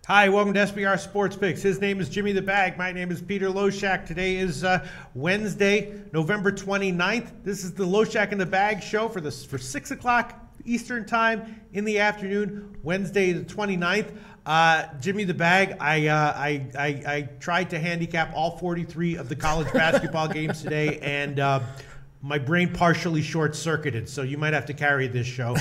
Hi, welcome to SBR Sports Picks. His name is Jimmy the Bag. My name is Peter Loshak. Today is Wednesday, November 29th. This is the Loshak in the Bag show for 6 o'clock Eastern time in the afternoon, Wednesday the 29th. Jimmy the Bag, I tried to handicap all 43 of the college basketball games today, and my brain partially short-circuited, so you might have to carry this show.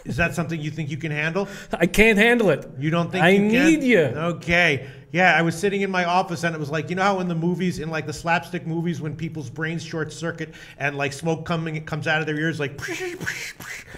Is that something you think you can handle? I can't handle it. You don't think you can? I need you. Okay. Yeah, I was sitting in my office and it was like, you know how in the movies, in like the slapstick movies, when people's brains short circuit and like smoke comes out of their ears, like,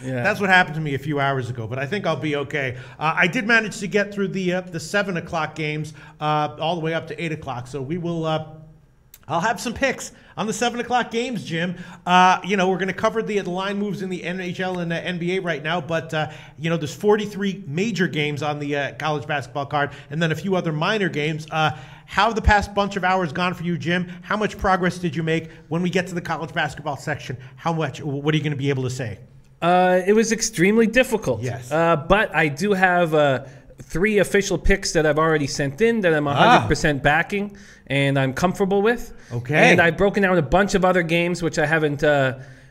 yeah. That's what happened to me a few hours ago, but I think I'll be okay. I did manage to get through the 7 o'clock games all the way up to 8 o'clock. So we will, I'll have some picks on the 7 o'clock games, Jim. We're going to cover the line moves in the NHL and the NBA right now, but, there's 43 major games on the college basketball card and then a few other minor games. How have the past bunch of hours gone for you, Jim? How much progress did you make when we get to the college basketball section? What are you going to be able to say? It was extremely difficult. Yes. But I do have 3 official picks that I've already sent in that I'm 100% backing and I'm comfortable with. Okay. And I've broken down a bunch of other games which I haven't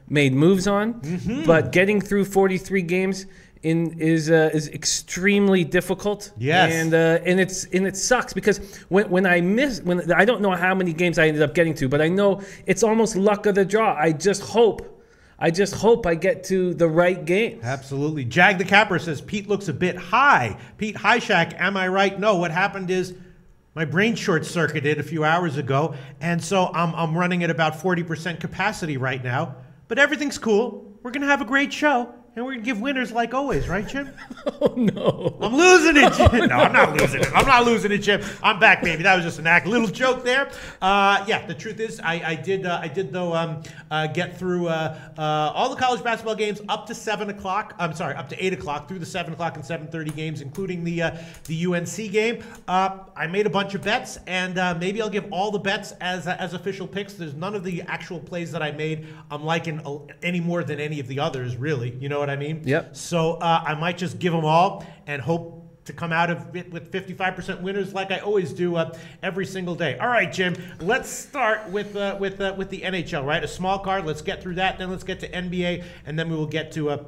made moves on. Mm-hmm. But getting through 43 games is extremely difficult. Yes. And it sucks because when I don't know how many games I ended up getting to, but I know it's almost luck of the draw. I just hope I get to the right game. Absolutely. Jag the Capper says, Pete looks a bit high. Pete Highshack, am I right? No, what happened is my brain short-circuited a few hours ago, and so I'm running at about 40% capacity right now. But everything's cool. We're going to have a great show. And we're going to give winners like always, right, Jim? Oh, no. I'm losing it, Jim. No, I'm not losing it. I'm not losing it, Jim. I'm back, baby. That was just an act. Little joke there. The truth is I did get through all the college basketball games up to 7 o'clock. I'm sorry, up to 8 o'clock through the 7 o'clock and 7:30 games, including the UNC game. I made a bunch of bets, and maybe I'll give all the bets as official picks. There's none of the actual plays that I made I'm liking any more than any of the others, really. You know what I mean? Yep. So I might just give them all and hope to come out of it with 55% winners like I always do every single day. All right, Jim, let's start with the NHL, right? A small card. Let's get through that. Then let's get to NBA, and then we will get to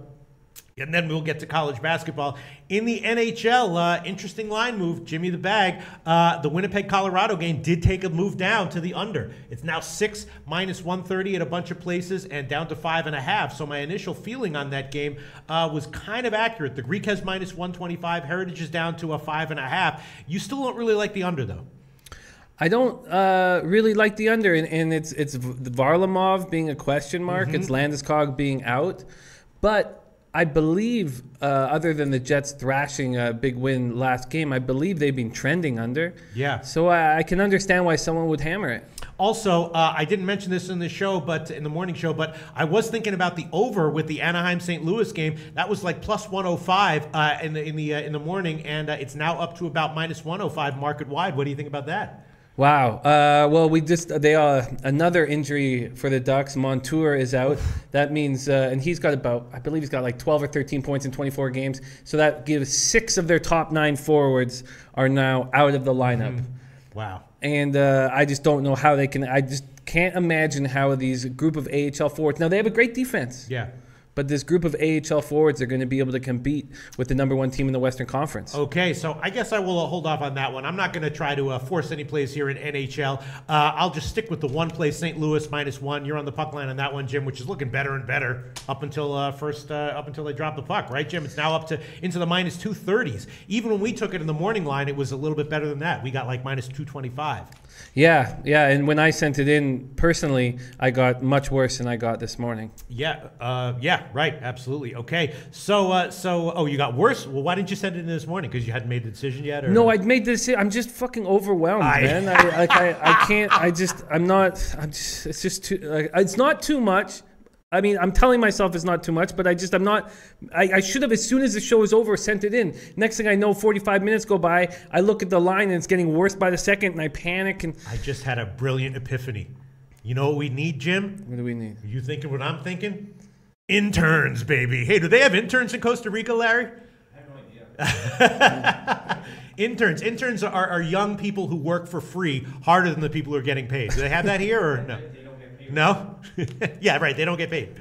college basketball. In the NHL, interesting line move, Jimmy the Bag. The Winnipeg, Colorado game did take a move down to the under. It's now 6 minus 130 at a bunch of places and down to 5.5. So my initial feeling on that game was kind of accurate. The Greek has minus 125. Heritage is down to a 5.5. You still don't really like the under, though. I don't really like the under, and it's Varlamov being a question mark. Mm-hmm. It's Landeskog being out, but I believe, other than the Jets thrashing a big win last game, I believe they've been trending under. Yeah. So I can understand why someone would hammer it. Also, I didn't mention this in the show, but in the morning show, but I was thinking about the over with the Anaheim-St. Louis game. That was like plus 105 in the morning, and it's now up to about minus 105 market wide. What do you think about that? Wow. Well, another injury for the Ducks. Montour is out. That means, and I believe he's got like 12 or 13 points in 24 games. So that gives 6 of their top 9 forwards are now out of the lineup. Mm-hmm. Wow. And I just don't know how they can. I just can't imagine how these group of AHL forwards. Now, they have a great defense. Yeah. But this group of AHL forwards are going to be able to compete with the #1 team in the Western Conference. Okay, so I guess I will hold off on that one. I'm not going to try to force any plays here in NHL. I'll just stick with the one play, St. Louis -1. You're on the puck line on that one, Jim, which is looking better and better up until they drop the puck, right, Jim? It's now into the minus 230s. Even when we took it in the morning line, it was a little bit better than that. We got like minus 225. Yeah, and when I sent it in personally, I got much worse than I got this morning. Yeah, right, absolutely. Okay, so you got worse? Well, why didn't you send it in this morning? Because you hadn't made the decision yet? Or? No, I'd made the decision. I'm just fucking overwhelmed, man. I can't. It's just too. It's not too much. I mean, I'm telling myself it's not too much, but I'm not. I should have, as soon as the show is over, sent it in. Next thing I know, 45 minutes go by. I look at the line and it's getting worse by the second, and I panic. And I just had a brilliant epiphany. You know what we need, Jim? What do we need? Are you thinking what I'm thinking? Interns, baby. Hey, do they have interns in Costa Rica, Larry? I have no idea. Interns. Interns are young people who work for free harder than the people who are getting paid. Do they have that here or no? They don't get paid. No? Yeah, right. They don't get paid.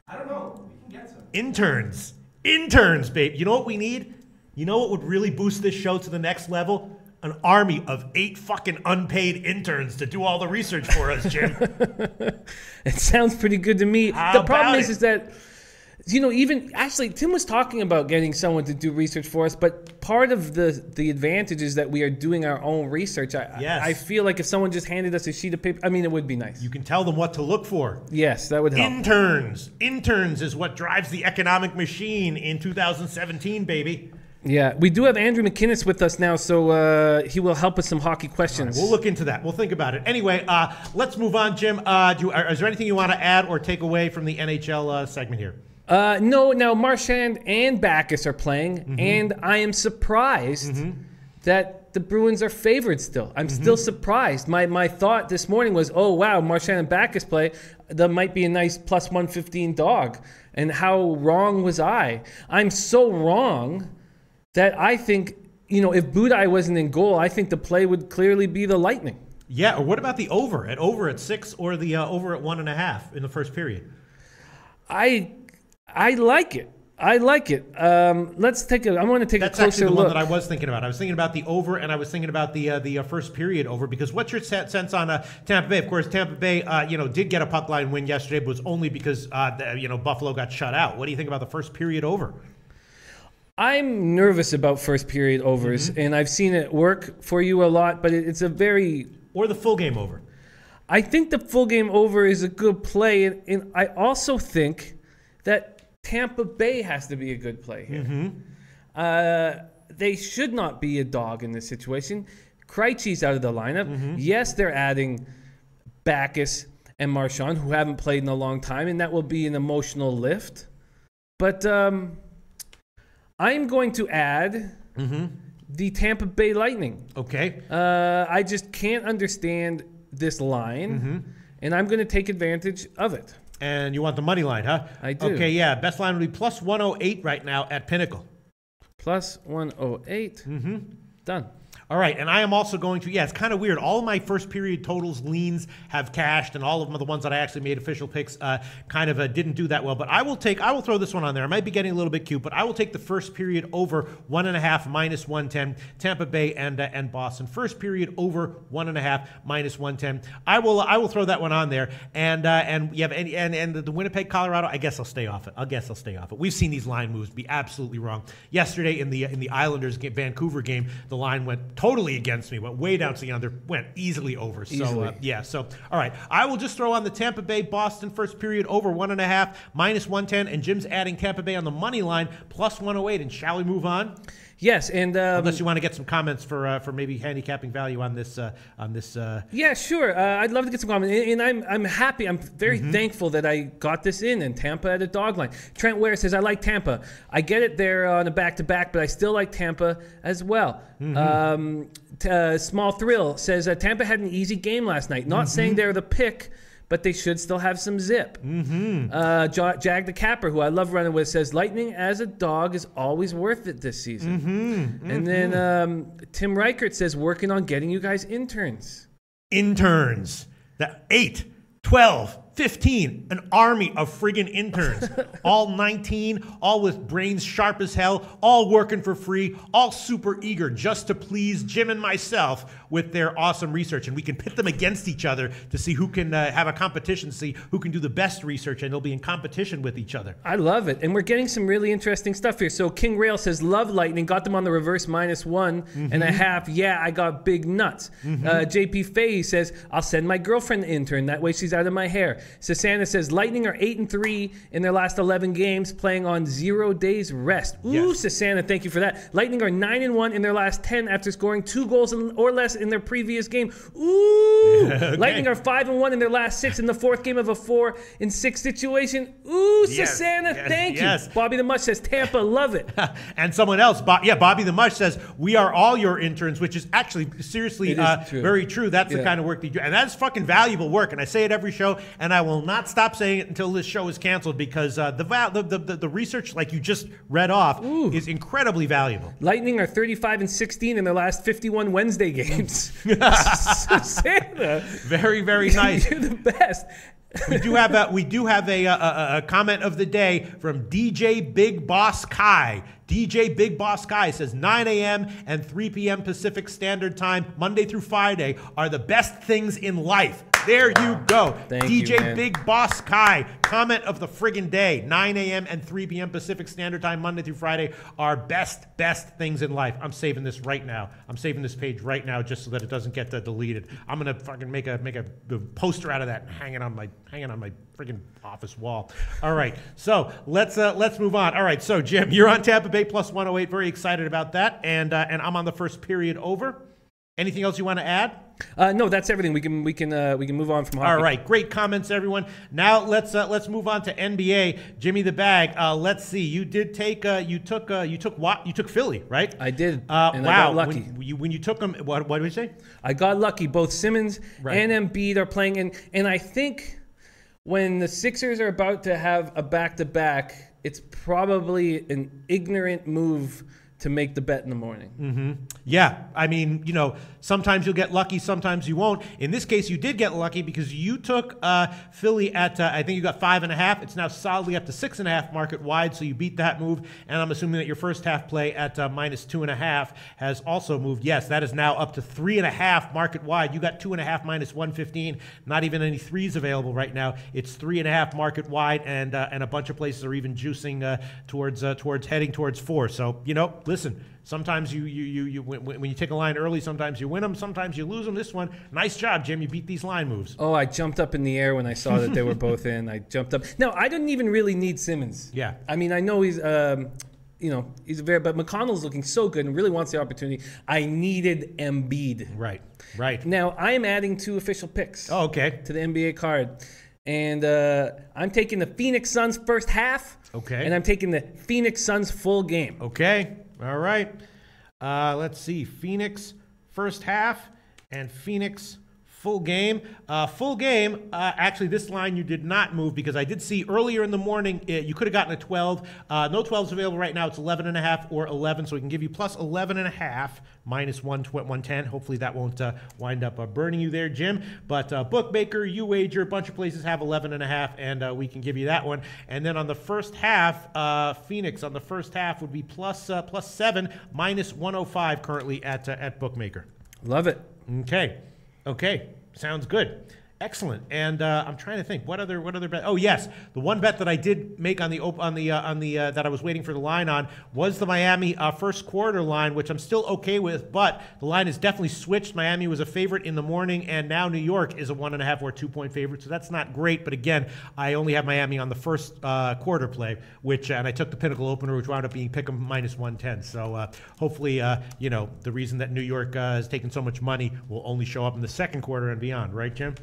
I don't know. We can get some. Interns. Interns, babe. You know what we need? You know what would really boost this show to the next level? An army of 8 fucking unpaid interns to do all the research for us, Jim. It sounds pretty good to me. The problem is that, even actually, Tim was talking about getting someone to do research for us, but part of the advantage is that we are doing our own research. Yes. I feel like if someone just handed us a sheet of paper, it would be nice. You can tell them what to look for. Yes, that would help. Interns. Interns is what drives the economic machine in 2017, baby. Yeah, we do have Andrew McInnes with us now, so he will help us some hockey questions. Right, we'll look into that. We'll think about it. Anyway, let's move on, Jim. Is there anything you want to add or take away from the NHL segment here? No, now Marchand and Backes are playing, and I am surprised that the Bruins are favored still. I'm still surprised. My thought this morning was, oh, wow, Marchand and Backes play. That might be a nice plus 115 dog. And how wrong was I? I'm so wrong that I think, if Budaj wasn't in goal, I think the play would clearly be the Lightning. Yeah, or what about the over at 6 or the over at 1.5 in the first period? I like it. I like it. Let's take a. I want to take a closer look. That's actually the one that I was thinking about. I was thinking about the over, and I was thinking about the first period over. Because what's your sense on Tampa Bay? Of course, Tampa Bay, did get a puck line win yesterday, but it was only because Buffalo got shut out. What do you think about the first period over? I'm nervous about first period overs, and I've seen it work for you a lot, but it's a very... Or the full game over. I think the full game over is a good play, and I also think that Tampa Bay has to be a good play here. They should not be a dog in this situation. Krejci's out of the lineup. Yes, they're adding Backes and Marchand, who haven't played in a long time, and that will be an emotional lift. But... I'm going to add the Tampa Bay Lightning. Okay. I just can't understand this line, and I'm going to take advantage of it. And you want the money line, huh? I do. Okay, yeah. Best line would be plus 108 right now at Pinnacle. Plus 108. Done. All right, and I am also going to, it's kind of weird. All of my first period totals, leans have cashed, and all of them are the ones that I actually made official picks didn't do that well. But I will throw this one on there. I might be getting a little bit cute, but I will take the first period over 1.5 minus 110, Tampa Bay and Boston. First period over 1.5 minus 110. I will throw that one on there. And you have and the Winnipeg, Colorado, I guess I'll stay off it. We've seen these line moves be absolutely wrong. Yesterday in the Islanders Vancouver game, the line went totally against me, went way down to the under, went easily over. So, So, all right. I will just throw on the Tampa Bay Boston first period over 1.5 minus 110, and Jim's adding Tampa Bay on the money line plus 108. And shall we move on? Yes, and unless you want to get some comments for maybe handicapping value on this. Yeah, sure. I'd love to get some comments, and I'm happy. I'm very thankful that I got this in Tampa at a dog line. Trent Ware says, I like Tampa. I get it there on a back-to-back, but I still like Tampa as well. Small Thrill says, Tampa had an easy game last night. Not saying they're the pick, but they should still have some zip. Jag the Capper, who I love running with, says, Lightning as a dog is always worth it this season. And then Tim Reichert says, working on getting you guys interns. Interns. 8, 12, 15, an army of friggin' interns. All 19, all with brains sharp as hell, all working for free, all super eager just to please Jim and myself with their awesome research. And we can pit them against each other to see who can have a competition, see who can do the best research, and they'll be in competition with each other. I love it. And we're getting some really interesting stuff here. So King Rail says, love Lightning, got them on the reverse minus 1.5. Yeah, I got big nuts. JP Fahey says, I'll send my girlfriend the intern. That way she's out of my hair. Sasana says, Lightning are 8-3 in their last 11 games, playing on 0 days rest. Ooh, yes. Sasana, thank you for that. Lightning are 9-1 in their last 10 after scoring 2 goals or less in their previous game. Ooh! Okay. Lightning are 5-1 in their last 6 in the 4th game of a 4-6 situation. Ooh, Sasana, thank you. Bobby the Mush says, Tampa, love it. And someone else, Bobby the Mush says, we are all your interns, which is actually seriously true. Very true. That's the kind of work that you do. And that's fucking valuable work. And I say it every show, and and I will not stop saying it until this show is canceled because the research, like you just read off, is incredibly valuable. Lightning are 35-16 in their last 51 Wednesday games. Santa, very, very nice. You're the best. We do have a comment of the day from DJ Big Boss Kai. DJ Big Boss Kai says 9 a.m. and 3 p.m. Pacific Standard Time, Monday through Friday, are the best things in life. There you go. Thank DJ you, man. Big Boss Kai, comment of the friggin' day. 9 a.m. and 3 p.m. Pacific Standard Time, Monday through Friday, are best things in life. I'm saving this right now. I'm saving this page right now just so that it doesn't get deleted. I'm gonna fucking make a poster out of that and hang it on my friggin' office wall. All right, so let's move on. All right, so Jim, you're on Tampa Bay plus 108. Very excited about that, and I'm on the first period over. Anything else you want to add? No, that's everything. We can move on from hockey. All right, great comments, everyone. Now let's move on to NBA. Jimmy the Bag. Let's see. You did take you took Philly, right? I did. Wow. And I got lucky. When you took them, what did we say? I got lucky. Both Simmons Right. and Embiid are playing, and I think when the Sixers are about to have a back-to-back, it's probably an ignorant move to make the bet in the morning. Mm-hmm. Yeah, I mean, sometimes you'll get lucky, sometimes you won't. In this case, you did get lucky because you took Philly at, I think you got 5.5. It's now solidly up to 6.5 market wide, so you beat that move. And I'm assuming that your first half play at minus 2.5 has also moved. Yes, that is now up to 3.5 market wide. You got 2.5 minus 115. Not even any threes available right now. It's 3.5 market wide, and a bunch of places are even juicing towards heading towards 4. So listen. Sometimes you when you take a line early, sometimes you win them, sometimes you lose them. This one, nice job, Jim. You beat these line moves. Oh, I jumped up in the air when I saw that they were both in. I jumped up. No, I didn't even really need Simmons. Yeah. I mean, I know he's he's but McConnell's looking so good and really wants the opportunity. I needed Embiid. Right. Now I am adding 2 official picks. Oh, okay. To the NBA card, and I'm taking the Phoenix Suns first half. Okay. And I'm taking the Phoenix Suns full game. Okay. All right. Let's see. Phoenix first half and Phoenix full game. Actually, this line you did not move because I did see earlier in the morning you could have gotten a 12. No 12s available right now. It's 11.5 or 11, so we can give you plus 11.5 minus 110. Hopefully that won't wind up burning you there, Jim. But Bookmaker, UWager, a bunch of places have 11.5, and we can give you that one. And then on the first half, Phoenix on the first half would be plus 7 minus 105 currently at Bookmaker. Love it. Okay, sounds good. Excellent. And I'm trying to think what other bet. Oh yes, the one bet that I did make on the that I was waiting for the line on was the Miami first quarter line, which I'm still okay with, but the line is definitely switched. Miami was a favorite in the morning, and now New York is a 1.5 or 2-point favorite, so that's not great. But again, I only have Miami on the first quarter play, and I took the Pinnacle opener, which wound up being pick 'em minus 110. So hopefully, the reason that New York has taken so much money will only show up in the second quarter and beyond, right, Jim?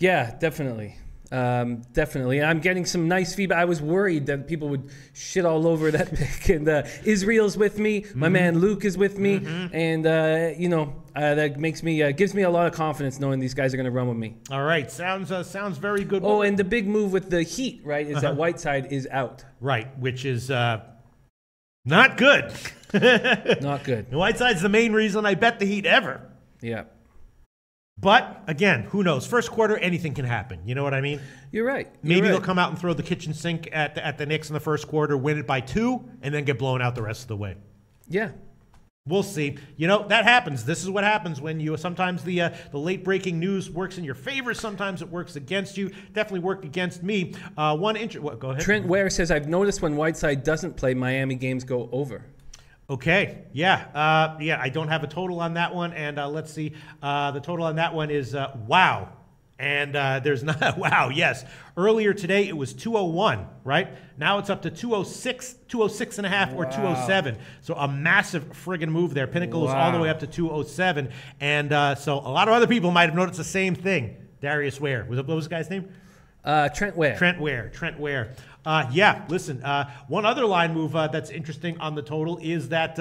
Yeah, definitely. Definitely. I'm getting some nice feedback. I was worried that people would shit all over that pick. And Israel's with me. My man Luke is with me. And, that makes me gives me a lot of confidence knowing these guys are going to run with me. All right. Sounds very good. Oh, and the big move with the Heat, right, is that Whiteside is out. Right, which is not good. Not good. Whiteside's the main reason I bet the Heat ever. Yeah. But, again, who knows? First quarter, anything can happen. You know what I mean? You're right. Maybe they'll come out and throw the kitchen sink at the Knicks in the first quarter, win it by 2, and then get blown out the rest of the way. Yeah. We'll see. That happens. This is what happens when sometimes the late-breaking news works in your favor. Sometimes it works against you. Definitely worked against me. Go ahead. Trent Ware says, I've noticed when Whiteside doesn't play, Miami games go over. Okay, yeah. I don't have a total on that one, and let's see. The total on that one is wow, and there's not wow. Yes, earlier today it was 201, right? Now it's up to 206.5 or 207. So a massive friggin' move there. Pinnacle is all the way up to 207, and so a lot of other people might have noticed the same thing. Darius Ware what was the guy's name? Trent Ware. Trent Ware. Yeah, listen, one other line move that's interesting on the total is that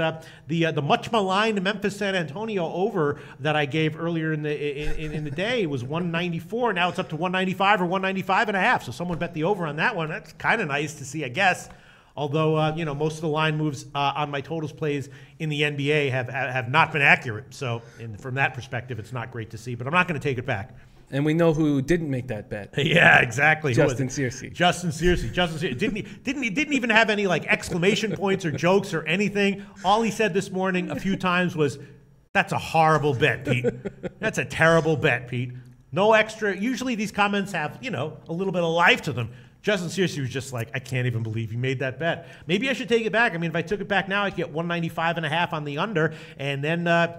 the much maligned Memphis San Antonio over that I gave earlier in the day was 194. Now it's up to 195 or 195 and a half. So someone bet the over on that one. That's kind of nice to see, I guess. Although most of the line moves on my totals plays in the NBA have not been accurate. So from that perspective, it's not great to see. But I'm not going to take it back. And we know who didn't make that bet. Yeah, exactly. Justin Searcy. Justin Searcy. Didn't even have any like exclamation points or jokes or anything. All he said this morning a few times was, "That's a horrible bet, Pete. That's a terrible bet, Pete." No extra. Usually these comments have a little bit of life to them. Justin Searcy was just like, I can't even believe you made that bet. Maybe I should take it back. I mean, if I took it back now, I could get 195 and a half on the under, and then I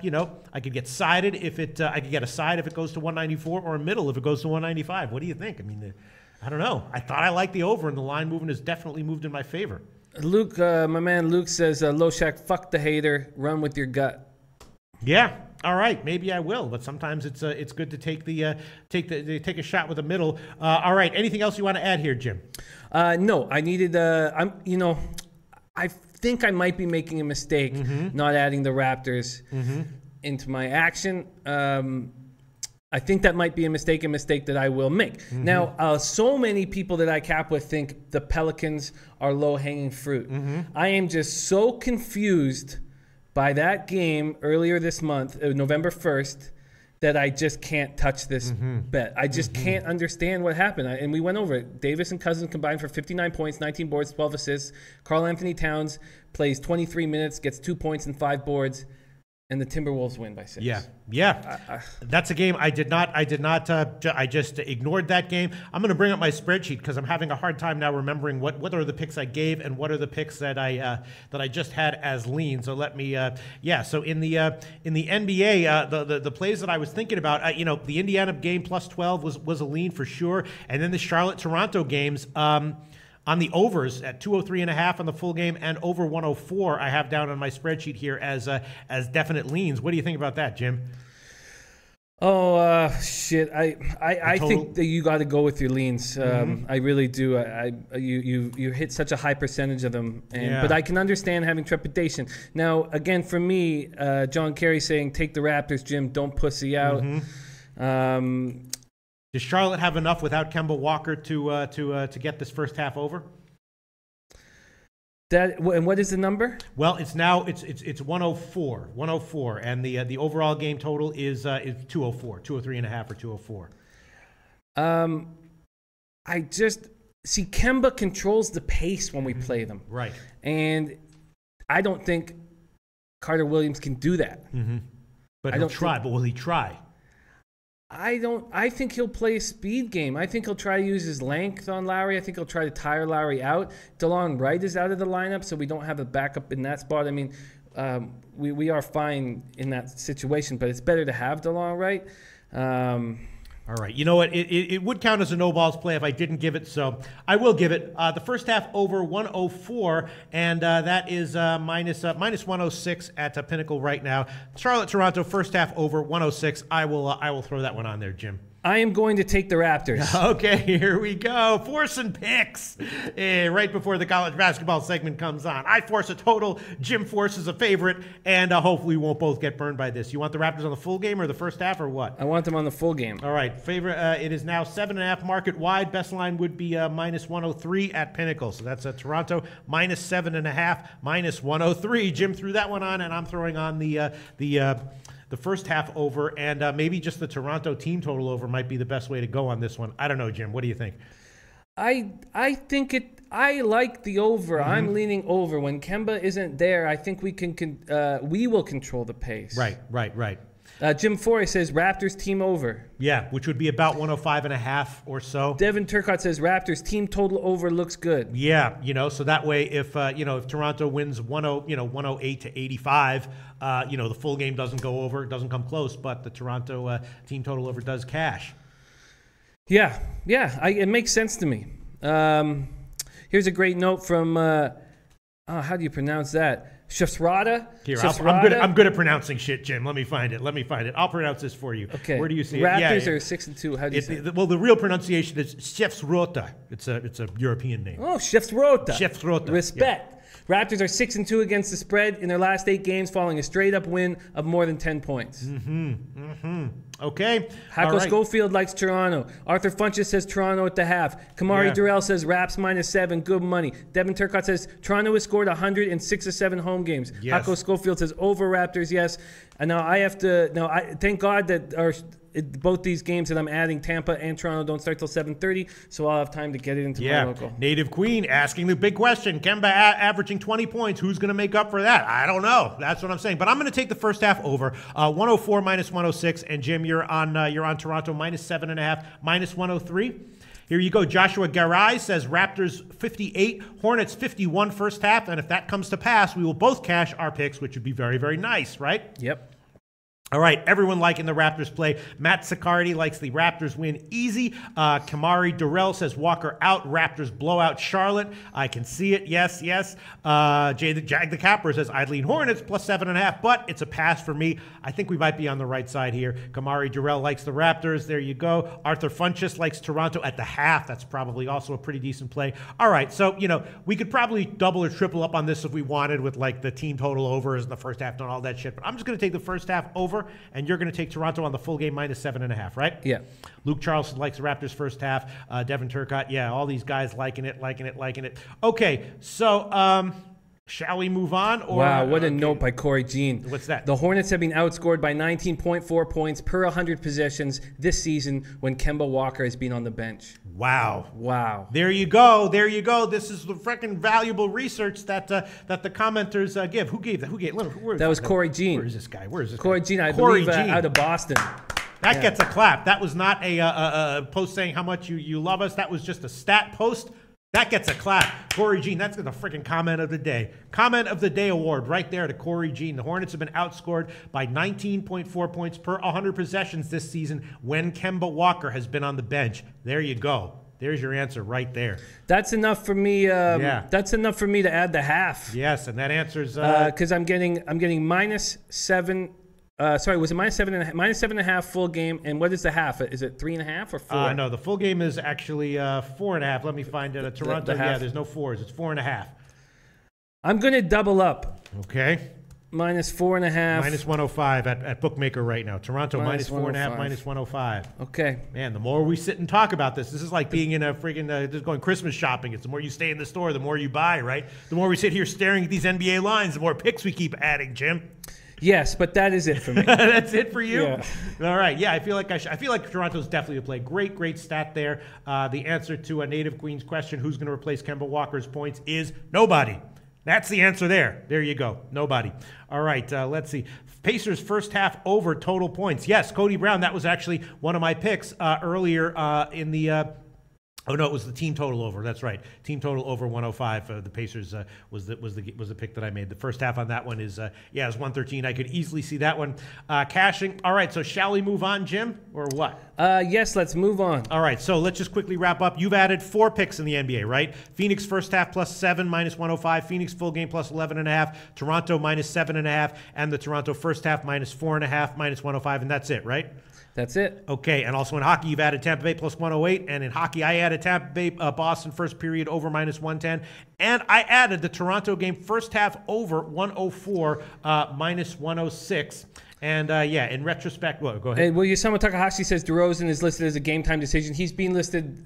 could get sided if I could get a side if it goes to 194 or a middle if it goes to 195. What do you think? I mean, I don't know. I thought I liked the over, and the line movement has definitely moved in my favor. Luke, my man Luke says, Loshak, fuck the hater, run with your gut. Yeah. All right, maybe I will, but sometimes it's good to take a shot with the middle. All right, anything else you want to add here, Jim? No, I needed. I think I might be making a mistake not adding the Raptors into my action. I think that might be a mistake that I will make. Now, so many people that I cap with think the Pelicans are low-hanging fruit. I am just so confused by that game earlier this month, November 1st, that I just can't touch this bet. I just can't understand what happened. And we went over it. Davis and Cousins combined for 59 points, 19 boards, 12 assists. Karl Anthony Towns plays 23 minutes, gets 2 points and 5 boards. And the Timberwolves win by 6. Yeah. That's a game I just ignored that game. I'm going to bring up my spreadsheet because I'm having a hard time now remembering what are the picks I gave and what are the picks that I just had as lean. So let me, So in the NBA, the plays that I was thinking about, the Indiana game plus 12 was a lean for sure, and then the Charlotte-Toronto games. On the overs at 203.5 on the full game and over 104, I have down on my spreadsheet here as definite leans. What do you think about that, Jim? Oh shit! I think that you got to go with your leans. I really do. You hit such a high percentage of them, but I can understand having trepidation. Now, again, for me, John Kerry saying take the Raptors, Jim. Don't pussy out. Does Charlotte have enough without Kemba Walker to get this first half over? And what is the number? Well, it's 104, and the overall game total is 204, 203.5 or 204. I just see Kemba controls the pace when we play them, right? And I don't think Carter Williams can do that. But he'll try. But will he try? I think he'll play a speed game. I think he'll try to use his length on Lowry. I think he'll try to tire Lowry out. DeLon Wright is out of the lineup, so we don't have a backup in that spot. I mean, we are fine in that situation, but it's better to have DeLon Wright. All right. You know what? It would count as a no-balls play if I didn't give it, so I will give it. The first half over 104, and that is minus 106 at Pinnacle right now. Charlotte-Toronto, first half over 106. I will throw that one on there, Jim. I am going to take the Raptors. Okay, here we go. Forcing picks right before the college basketball segment comes on. I force a total. Jim forces a favorite, and hopefully we won't both get burned by this. You want the Raptors on the full game or the first half or what? I want them on the full game. All right, favorite. It is now 7.5 market wide. Best line would be minus 103 at Pinnacle. So that's Toronto minus 7.5, minus 103. Jim threw that one on, and I'm throwing on the first half over, and maybe just the Toronto team total over might be the best way to go on this one. I don't know, Jim. What do you think? I think it. I like the over. I'm leaning over. When Kemba isn't there, I think we will control the pace. Right. Jim Foray says Raptors team over. Yeah, which would be about 105.5 or so. Devin Turcotte says Raptors team total over looks good. Yeah, so that way if if Toronto wins 108 to 85, the full game doesn't go over, it doesn't come close, but the Toronto team total over does cash. Yeah, it makes sense to me. Here's a great note from how do you pronounce that? Shefsrada. Here, I'm good at pronouncing shit, Jim. Let me find it. I'll pronounce this for you. Okay. Where do you see Raptors it? Yeah, are 6-2. How do you say it? Well, the real pronunciation is Shefsrota. It's a European name. Oh, Shefsrota. Shefsrota. Respect. Yeah. Raptors are 6-2 against the spread in their last 8 games, following a straight-up win of more than 10 points. Okay. Hacko Schofield likes Toronto. Arthur Funches says Toronto at the half. Kamari Durrell says Raps -7, good money. Devin Turcott says Toronto has scored 106 or 7 home games. Yes. Hacko Schofield says over Raptors, yes. And now I have to. Now I thank God that both these games that I'm adding, Tampa and Toronto, don't start till 7:30, so I'll have time to get it into my local. Native Queen asking the big question: Kemba averaging 20 points. Who's going to make up for that? I don't know. That's what I'm saying. But I'm going to take the first half over 104 -106. And Jim, you're on Toronto -7.5 -103. Here you go. Joshua Garay says Raptors 58, Hornets 51 first half. And if that comes to pass, we will both cash our picks, which would be very, very nice, right? Yep. All right, everyone liking the Raptors play. Matt Sicardi likes the Raptors win easy. Kamari Durrell says Walker out, Raptors blow out Charlotte. I can see it, yes. Jag the Capper says I'd lean Hornets +7.5, but it's a pass for me. I think we might be on the right side here. Kamari Durrell likes the Raptors. There you go. Arthur Funches likes Toronto at the half. That's probably also a pretty decent play. All right, so, we could probably double or triple up on this if we wanted with, like, the team total overs in the first half and all that shit, but I'm just going to take the first half over. And you're going to take Toronto on the full game -7.5, right? Yeah. Luke Charleston likes the Raptors first half. Devin Turcott, all these guys liking it. Okay, so shall we move on? Wow, what a note by Corey Jean. What's that? The Hornets have been outscored by 19.4 points per 100 possessions this season when Kemba Walker has been on the bench. Wow. There you go. This is the freaking valuable research that the commenters give. Who gave that? That was Corey Jean. Where is this guy? Corey Jean, I believe, out of Boston. That gets a clap. That was not a post saying how much you love us. That was just a stat post. That gets a clap. Corey Jean, that's the freaking comment of the day. Comment of the day award right there to Corey Jean. The Hornets have been outscored by 19.4 points per 100 possessions this season when Kemba Walker has been on the bench. There you go. There's your answer right there. That's enough for me. That's enough for me to add the half. Yes, and that answers because I'm getting -7. Sorry, was it -7.5? -7.5 full game, and what is the half? Is it 3.5 or 4? No, the full game is actually 4.5. Let me find it. Toronto, there's no 4s. It's 4.5. I'm going to double up. Okay. -4.5. -105 at Bookmaker right now. Toronto -4.5, -105. Okay. Man, the more we sit and talk about this is like being in a freaking just going Christmas shopping. It's the more you stay in the store, the more you buy, right? The more we sit here staring at these NBA lines, the more picks we keep adding, Jim. Yes, but that is it for me. That's it for you? Yeah. All right. Yeah, I feel like Toronto's definitely a play. Great stat there. The answer to a Native Queen's question, who's going to replace Kemba Walker's points, is nobody. That's the answer there. There you go. Nobody. All right. Let's see. Pacers first half over total points. Yes, Cody Brown. That was actually one of my picks earlier in the Oh no, it was the team total over. That's right, team total over 105. The Pacers was the pick that I made. The first half on that one is it was 113. I could easily see that one cashing. All right, so shall we move on, Jim, or what? Yes, let's move on. All right, so let's just quickly wrap up. You've added 4 picks in the NBA, right? Phoenix first half +7 -105. Phoenix full game +11.5. Toronto -7.5, and the Toronto first half -4.5 -105, and that's it, right? That's it. Okay, and also in hockey, you've added Tampa Bay +108, and in hockey, I added Tampa Bay Boston first period over -110, and I added the Toronto game first half over 104 -106. And in retrospect, go ahead. Hey, well, Yusamu Takahashi says DeRozan is listed as a game time decision. He's been listed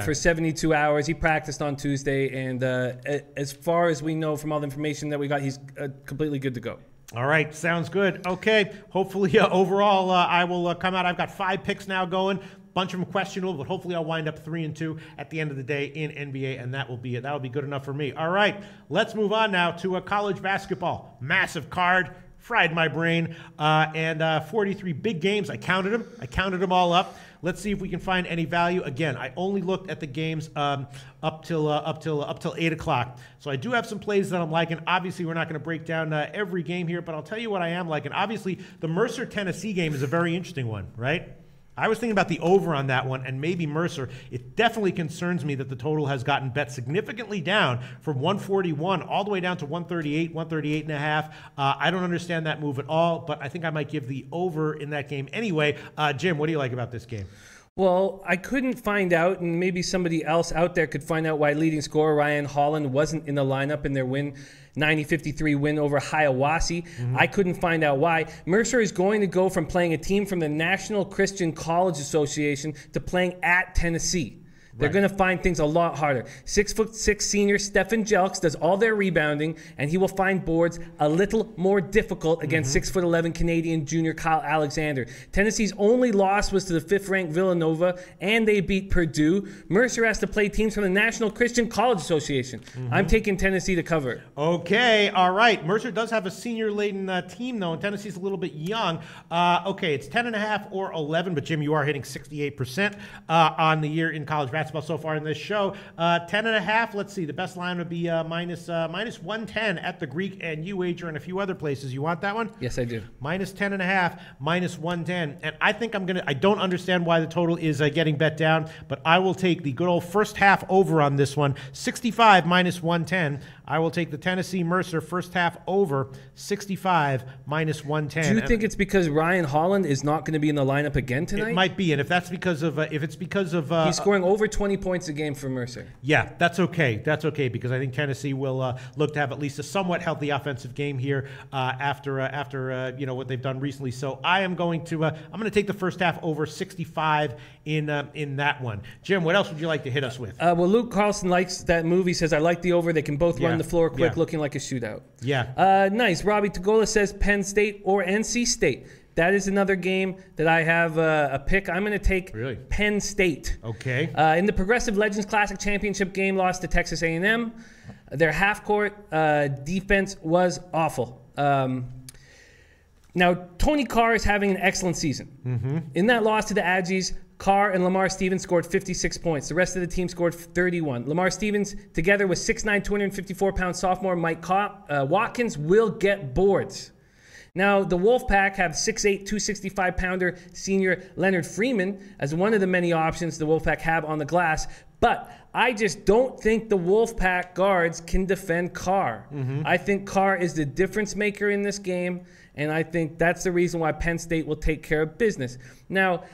for 72 hours. He practiced on Tuesday, and as far as we know from all the information that we got, he's completely good to go. All right, sounds good. Okay, hopefully overall I will come out. I've got 5 picks now going. Bunch of them questionable, but hopefully I'll wind up 3-2 at the end of the day in NBA, and that will be it. That'll be good enough for me. All right, let's move on now to college basketball. Massive card. Fried my brain, and 43 big games. I counted them all up. Let's see if we can find any value. Again, I only looked at the games up till 8 o'clock. So I do have some plays that I'm liking. Obviously, we're not going to break down every game here, but I'll tell you what I am liking. Obviously, the Mercer Tennessee game is a very interesting one, right? I was thinking about the over on that one and maybe Mercer. It definitely concerns me that the total has gotten bet significantly down from 141 all the way down to 138, 138 and a half. I don't understand that move at all, but I think I might give the over in that game anyway. Jim, what do you like about this game? Well, I couldn't find out, and maybe somebody else out there could find out why leading scorer Ryan Holland wasn't in the lineup in their 90-53 win over Hiawassee. I couldn't find out why. Mercer is going to go from playing a team from the National Christian College Association to playing at Tennessee. They're going to find things a lot harder. 6'6" senior Stephen Jelks does all their rebounding, and he will find boards a little more difficult against 6'11" Canadian junior Kyle Alexander. Tennessee's only loss was to the 5th-ranked Villanova, and they beat Purdue. Mercer has to play teams from the National Christian College Association. I'm taking Tennessee to cover. Okay, all right. Mercer does have a senior-laden team, though, and Tennessee's a little bit young. Okay, it's 10.5 or 11, but Jim, you are hitting 68% on the year in college basketball so far in this show. 10.5. Let's see. The best line would be minus 110 at the Greek, and you wager in a few other places. You want that one? Yes, I do. Minus 10.5, minus 110. And I think I don't understand why the total is getting bet down, but I will take the good old first half over on this one. 65 minus 110. I will take the Tennessee Mercer first half over 65 minus 110. Do you think it's because Ryan Holland is not going to be in the lineup again tonight? It might be, and if that's because of he's scoring over 20 points a game for Mercer. Yeah, that's okay. That's okay because I think Tennessee will look to have at least a somewhat healthy offensive game here after what they've done recently. So I am going to take the first half over 65 in that one. Jim, what else would you like to hit us with? Well, Luke Carlson likes that move. He says, I like the over. They can both run the floor quick, looking like a shootout. Yeah. Nice. Robbie Tagola says Penn State or NC State. That is another game that I have a pick. I'm going to take Penn State. Okay. In the Progressive Legends Classic Championship game, lost to Texas A&M. Their half-court defense was awful. Now, Tony Carr is having an excellent season. In that loss to the Aggies, Carr and Lamar Stevens scored 56 points. The rest of the team scored 31. Lamar Stevens, together with 6'9", 254-pound sophomore Mike Watkins, will get boards. Now, the Wolfpack have 6'8", 265-pounder senior Leonard Freeman as one of the many options the Wolfpack have on the glass. But I just don't think the Wolfpack guards can defend Carr. I think Carr is the difference maker in this game, and I think that's the reason why Penn State will take care of business. Now,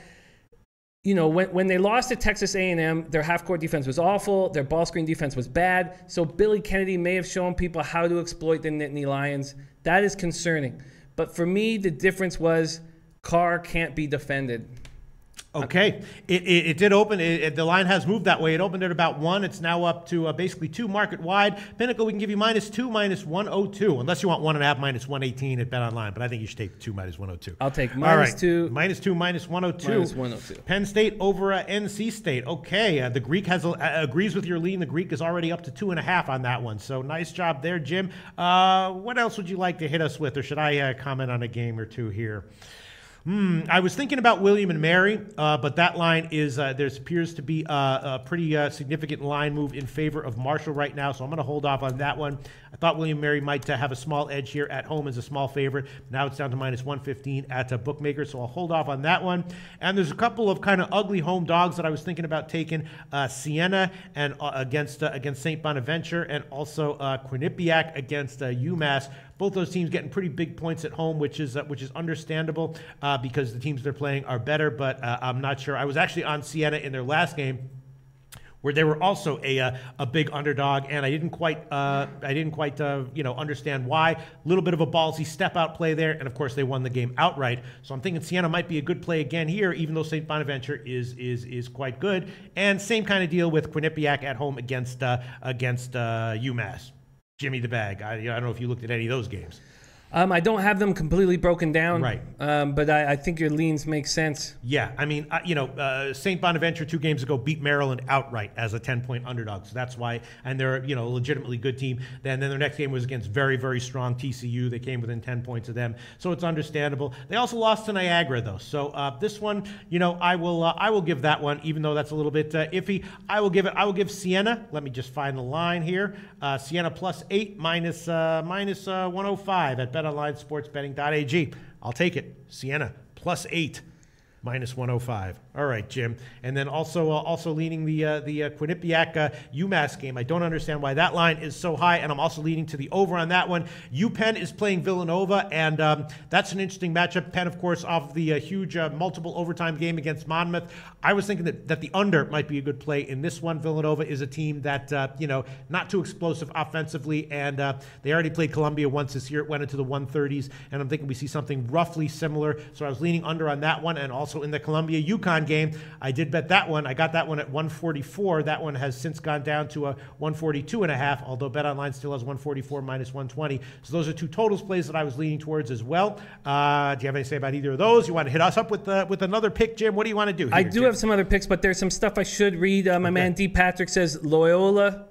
you know, when they lost to Texas A&M, their half-court defense was awful. Their ball screen defense was bad. So Billy Kennedy may have shown people how to exploit the Nittany Lions. That is concerning. But for me, the difference was Carr can't be defended. Okay. It did open. The line has moved that way. It opened at about 1. It's now up to basically 2 market wide. Pinnacle, we can give you -2, -102, unless you want 1.5, -118 at Bet Online. But I think you should take 2 -102. I'll take -2. -2, -102. -102. Penn State over NC State. Okay. The Greek agrees with your lean. The Greek is already up to 2.5 on that one. So nice job there, Jim. What else would you like to hit us with, or should I comment on a game or two here? I was thinking about William and Mary, but that line is, there appears to be a pretty significant line move in favor of Marshall right now, so I'm going to hold off on that one. I thought William and Mary might have a small edge here at home as a small favorite. Now it's down to -115 at a bookmaker, so I'll hold off on that one. And there's a couple of kind of ugly home dogs that I was thinking about taking, Siena and against St. Bonaventure, and also Quinnipiac against UMass. Both those teams getting pretty big points at home, which is understandable because the teams they're playing are better. But I'm not sure. I was actually on Siena in their last game, where they were also a big underdog, and I didn't quite understand why. A little bit of a ballsy step out play there, and of course they won the game outright. So I'm thinking Siena might be a good play again here, even though St. Bonaventure is quite good. And same kind of deal with Quinnipiac at home against UMass. Jimmy the Bag. I don't know if you looked at any of those games. I don't have them completely broken down, right? But I think your leans make sense. Yeah, I mean, St. Bonaventure 2 games ago beat Maryland outright as a 10-point underdog, so that's why. And they're a legitimately good team. Then their next game was against very, very strong TCU. They came within 10 points of them, so it's understandable. They also lost to Niagara though, so this one, I will give that one, even though that's a little bit iffy. I will give Siena. Let me just find the line here. Siena +8 -105 at BetOnline Sportsbetting.ag. I'll take it. Siena +8. Minus 105. All right, Jim. And then also leaning the Quinnipiac UMass game. I don't understand why that line is so high, and I'm also leaning to the over on that one. UPenn is playing Villanova, and that's an interesting matchup. Penn, of course, off the huge multiple overtime game against Monmouth. I was thinking that the under might be a good play in this one. Villanova is a team that, not too explosive offensively, and they already played Columbia once this year. It went into the 130s, and I'm thinking we see something roughly similar. So I was leaning under on that one, and also in the Columbia-UConn game, I did bet that one. I got that one at 144. That one has since gone down to a 142.5, although BetOnline still has 144 minus 120. So those are two totals plays that I was leaning towards as well. Do you have anything to say about either of those? You want to hit us up with another pick, Jim? What do you want to do here, I do have some other picks, but there's some stuff I should read. My man D. Patrick says Loyola,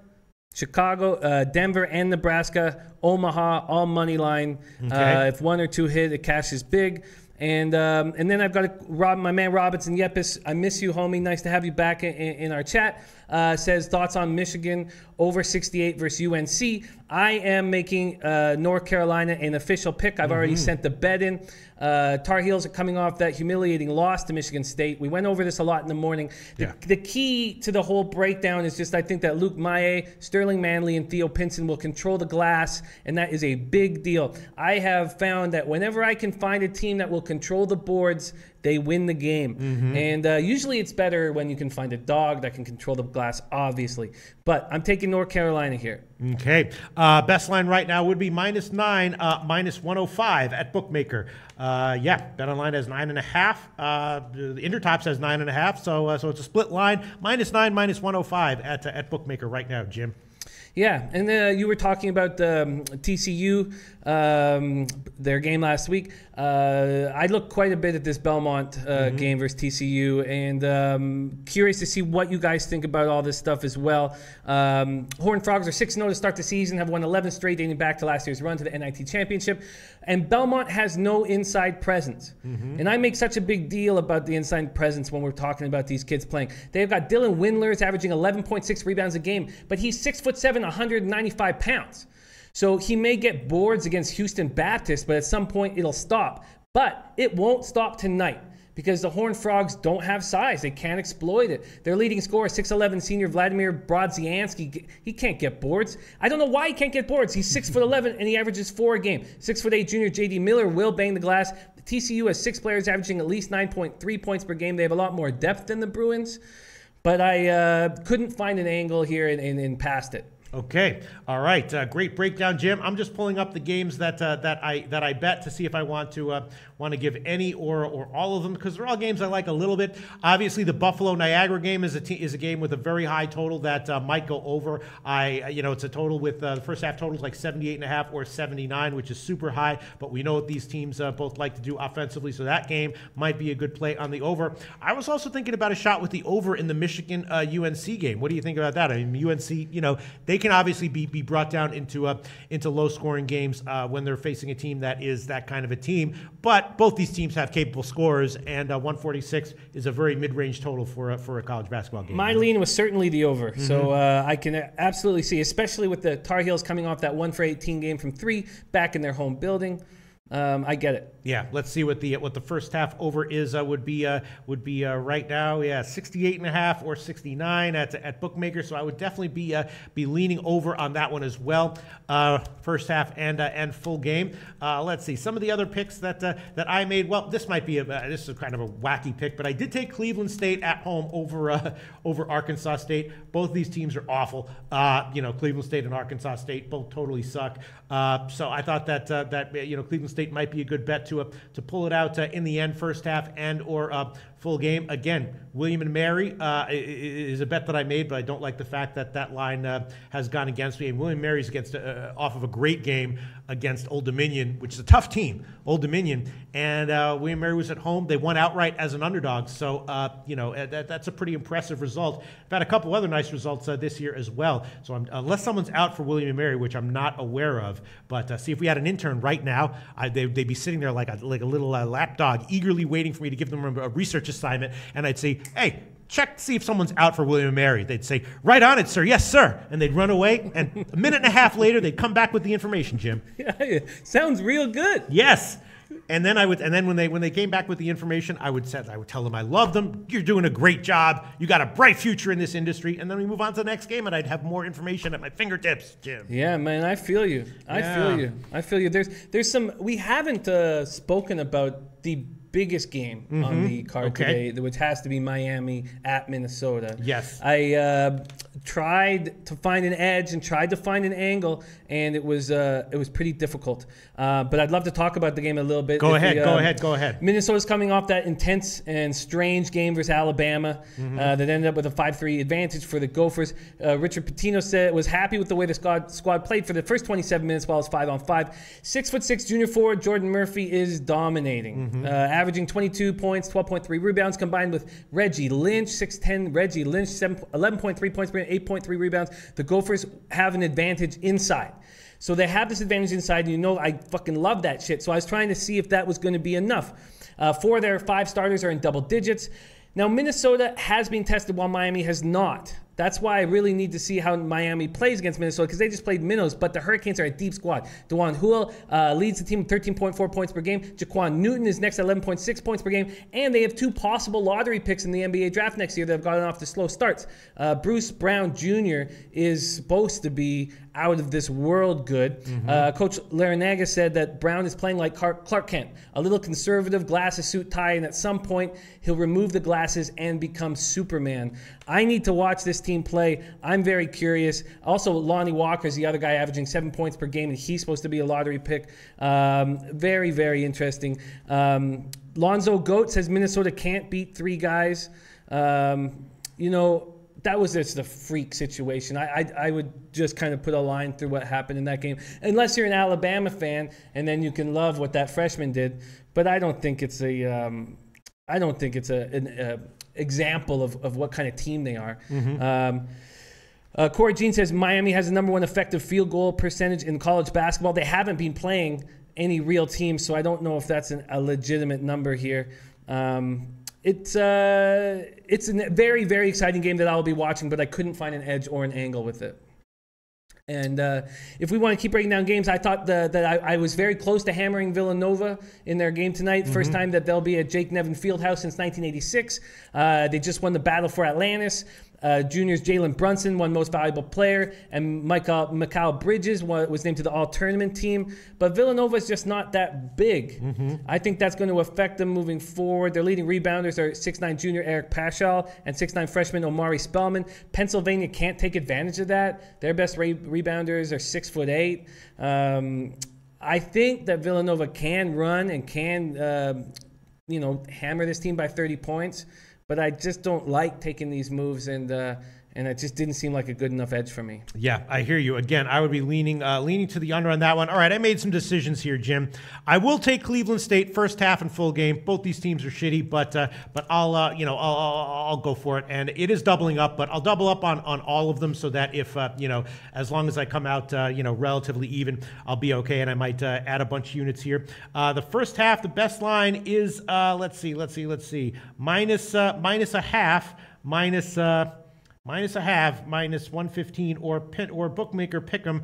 Chicago, Denver, and Nebraska, Omaha, all money line. Okay. If one or two hit, the cash is big. And then I've got my man Robinson Yepis. I miss you, homie. Nice to have you back in our chat. Says thoughts on Michigan over 68 versus UNC. I am making North Carolina an official pick. I've already sent the bet in. Tar Heels are coming off that humiliating loss to Michigan State. We went over this a lot in the morning. The key to the whole breakdown is just I think that Luke Maye, Sterling Manley, and Theo Pinson will control the glass, and that is a big deal. I have found that whenever I can find a team that will control the boards, they win the game. And usually it's better when you can find a dog that can control the glass, obviously. But I'm taking North Carolina here. Okay. Best line right now would be -9, minus 105 at Bookmaker. BetOnline has 9.5. The Intertops has 9.5. So it's a split line. -9, minus 105 at Bookmaker right now, Jim. Yeah, and you were talking about TCU, their game last week. I looked quite a bit at this Belmont game versus TCU, and curious to see what you guys think about all this stuff as well. Horned Frogs are 6-0 to start the season, have won 11 straight dating back to last year's run to the NIT Championship, and Belmont has no inside presence. And I make such a big deal about the inside presence when we're talking about these kids playing. They've got Dylan Windler's averaging 11.6 rebounds a game, but he's 6'7", 195 pounds. So he may get boards against Houston Baptist, but at some point it'll stop. But it won't stop tonight because the Horned Frogs don't have size. They can't exploit it. Their leading scorer, 6'11" senior Vladimir Brodzianski, he can't get boards. I don't know why he can't get boards. He's 6'11" and he averages 4 a game. 6'8" junior J.D. Miller will bang the glass. The TCU has 6 players averaging at least 9.3 points per game. They have a lot more depth than the Bruins. But I couldn't find an angle here and passed it. Okay, all right, great breakdown, Jim. I'm just pulling up the games that I bet to see if I want to give any or all of them, because they're all games I like a little bit. Obviously, the Buffalo Niagara game is a game with a very high total that might go over. It's a total with the first half totals like 78.5 or 79, which is super high. But we know what these teams both like to do offensively, so that game might be a good play on the over. I was also thinking about a shot with the over in the Michigan UNC game. What do you think about that? I mean, UNC, they can obviously be brought down into low-scoring games when they're facing a team that is that kind of a team. But both these teams have capable scorers, and 146 is a very mid-range total for a college basketball game. My lean was certainly the over, so I can absolutely see, especially with the Tar Heels coming off that 1-for-18 game from 3 back in their home building. I get it. Yeah, let's see what the first half over is would be right now. Yeah, 68.5 or 69 at Bookmaker. So I would definitely be leaning over on that one as well. First half and full game. Let's see some of the other picks that I made. Well, this might be this is kind of a wacky pick, but I did take Cleveland State at home over Arkansas State. Both these teams are awful. Cleveland State and Arkansas State both totally suck. So I thought that Cleveland State might be a good bet to pull it out in the end, first half and or full game. Again, William and Mary is a bet that I made, but I don't like the fact that line has gone against me. And William Mary's against off of a great game against Old Dominion, which is a tough team, Old Dominion. And William Mary was at home. They won outright as an underdog. So, that's a pretty impressive result. I've had a couple other nice results this year as well. So unless someone's out for William and Mary, which I'm not aware of, but see if we had an intern right now, they'd be sitting there like a little lapdog, eagerly waiting for me to give them a research assignment. And I'd say, hey, check to see if someone's out for William and Mary. They'd say, right on it, sir. Yes, sir. And they'd run away. And a minute and a half later, they'd come back with the information, Jim. Yeah, sounds real good. Yes. And then when they came back with the information, I would tell them I love them. You're doing a great job. You got a bright future in this industry. And then we move on to the next game, and I'd have more information at my fingertips, Jim. Yeah, man, I feel you. I feel you. There's some. We haven't spoken about the biggest game on the card today, which has to be Miami at Minnesota. Yes. I tried to find an edge and tried to find an angle, and it was pretty difficult. But I'd love to talk about the game a little bit. Go ahead. Minnesota's coming off that intense and strange game versus Alabama that ended up with a 5-3 advantage for the Gophers. Richard Pitino was happy with the way the squad played for the first 27 minutes while it's 5-on-5. 6'6" junior forward Jordan Murphy is dominating. Averaging 22 points, 12.3 rebounds, combined with Reggie Lynch, 6'10". Reggie Lynch, 11.3 points per game, 8.3 rebounds. The Gophers have an advantage inside. So they have this advantage inside, and I fucking love that shit. So I was trying to see if that was going to be enough. 4 of their 5 starters are in double digits. Now, Minnesota has been tested while Miami has not. That's why I really need to see how Miami plays against Minnesota, because they just played Minnows, but the Hurricanes are a deep squad. DeJuan Hull leads the team with 13.4 points per game. Jaquan Newton is next at 11.6 points per game, and they have 2 possible lottery picks in the NBA draft next year that have gotten off to slow starts. Bruce Brown Jr. is supposed to be out of this world good. Coach Larinaga said that Brown is playing like Clark Kent, a little conservative, glasses, suit, tie, and at some point he'll remove the glasses and become Superman. I need to watch this team play. I'm very curious. Also, Lonnie Walker is the other guy averaging 7 points per game, and he's supposed to be a lottery pick. Very, very interesting. Lonzo Goat says Minnesota can't beat 3 guys. That was just a freak situation. I would just kind of put a line through what happened in that game, unless you're an Alabama fan, and then you can love what that freshman did. But I don't think it's an example of what kind of team they are. Corey Jean says Miami has the #1 effective field goal percentage in college basketball. They haven't been playing any real teams, so I don't know if that's a legitimate number here. It's a very, very exciting game that I'll be watching, but I couldn't find an edge or an angle with it. And if we want to keep breaking down games, I thought that I was very close to hammering Villanova in their game tonight. First time that they'll be at Jake Nevin Fieldhouse since 1986. They just won the battle for Atlantis. Juniors Jalen Brunson won Most Valuable Player, and Mikal Bridges was named to the All-Tournament team. But Villanova is just not that big. I think that's going to affect them moving forward. Their leading rebounders are 6'9" junior Eric Paschal and 6'9" freshman Omari Spellman. Pennsylvania can't take advantage of that. Their best rebounders are 6'8". I think that Villanova can run and can hammer this team by 30 points. But I just don't like taking these moves, and it just didn't seem like a good enough edge for me. Yeah, I hear you. Again, I would be leaning to the under on that one. All right, I made some decisions here, Jim. I will take Cleveland State first half and full game. Both these teams are shitty, but I'll go for it. And it is doubling up, but I'll double up on all of them so that if as long as I come out relatively even, I'll be okay. And I might add a bunch of units here. The first half, the best line is let's see, minus a half, minus a half, minus 115, or bookmaker pick'em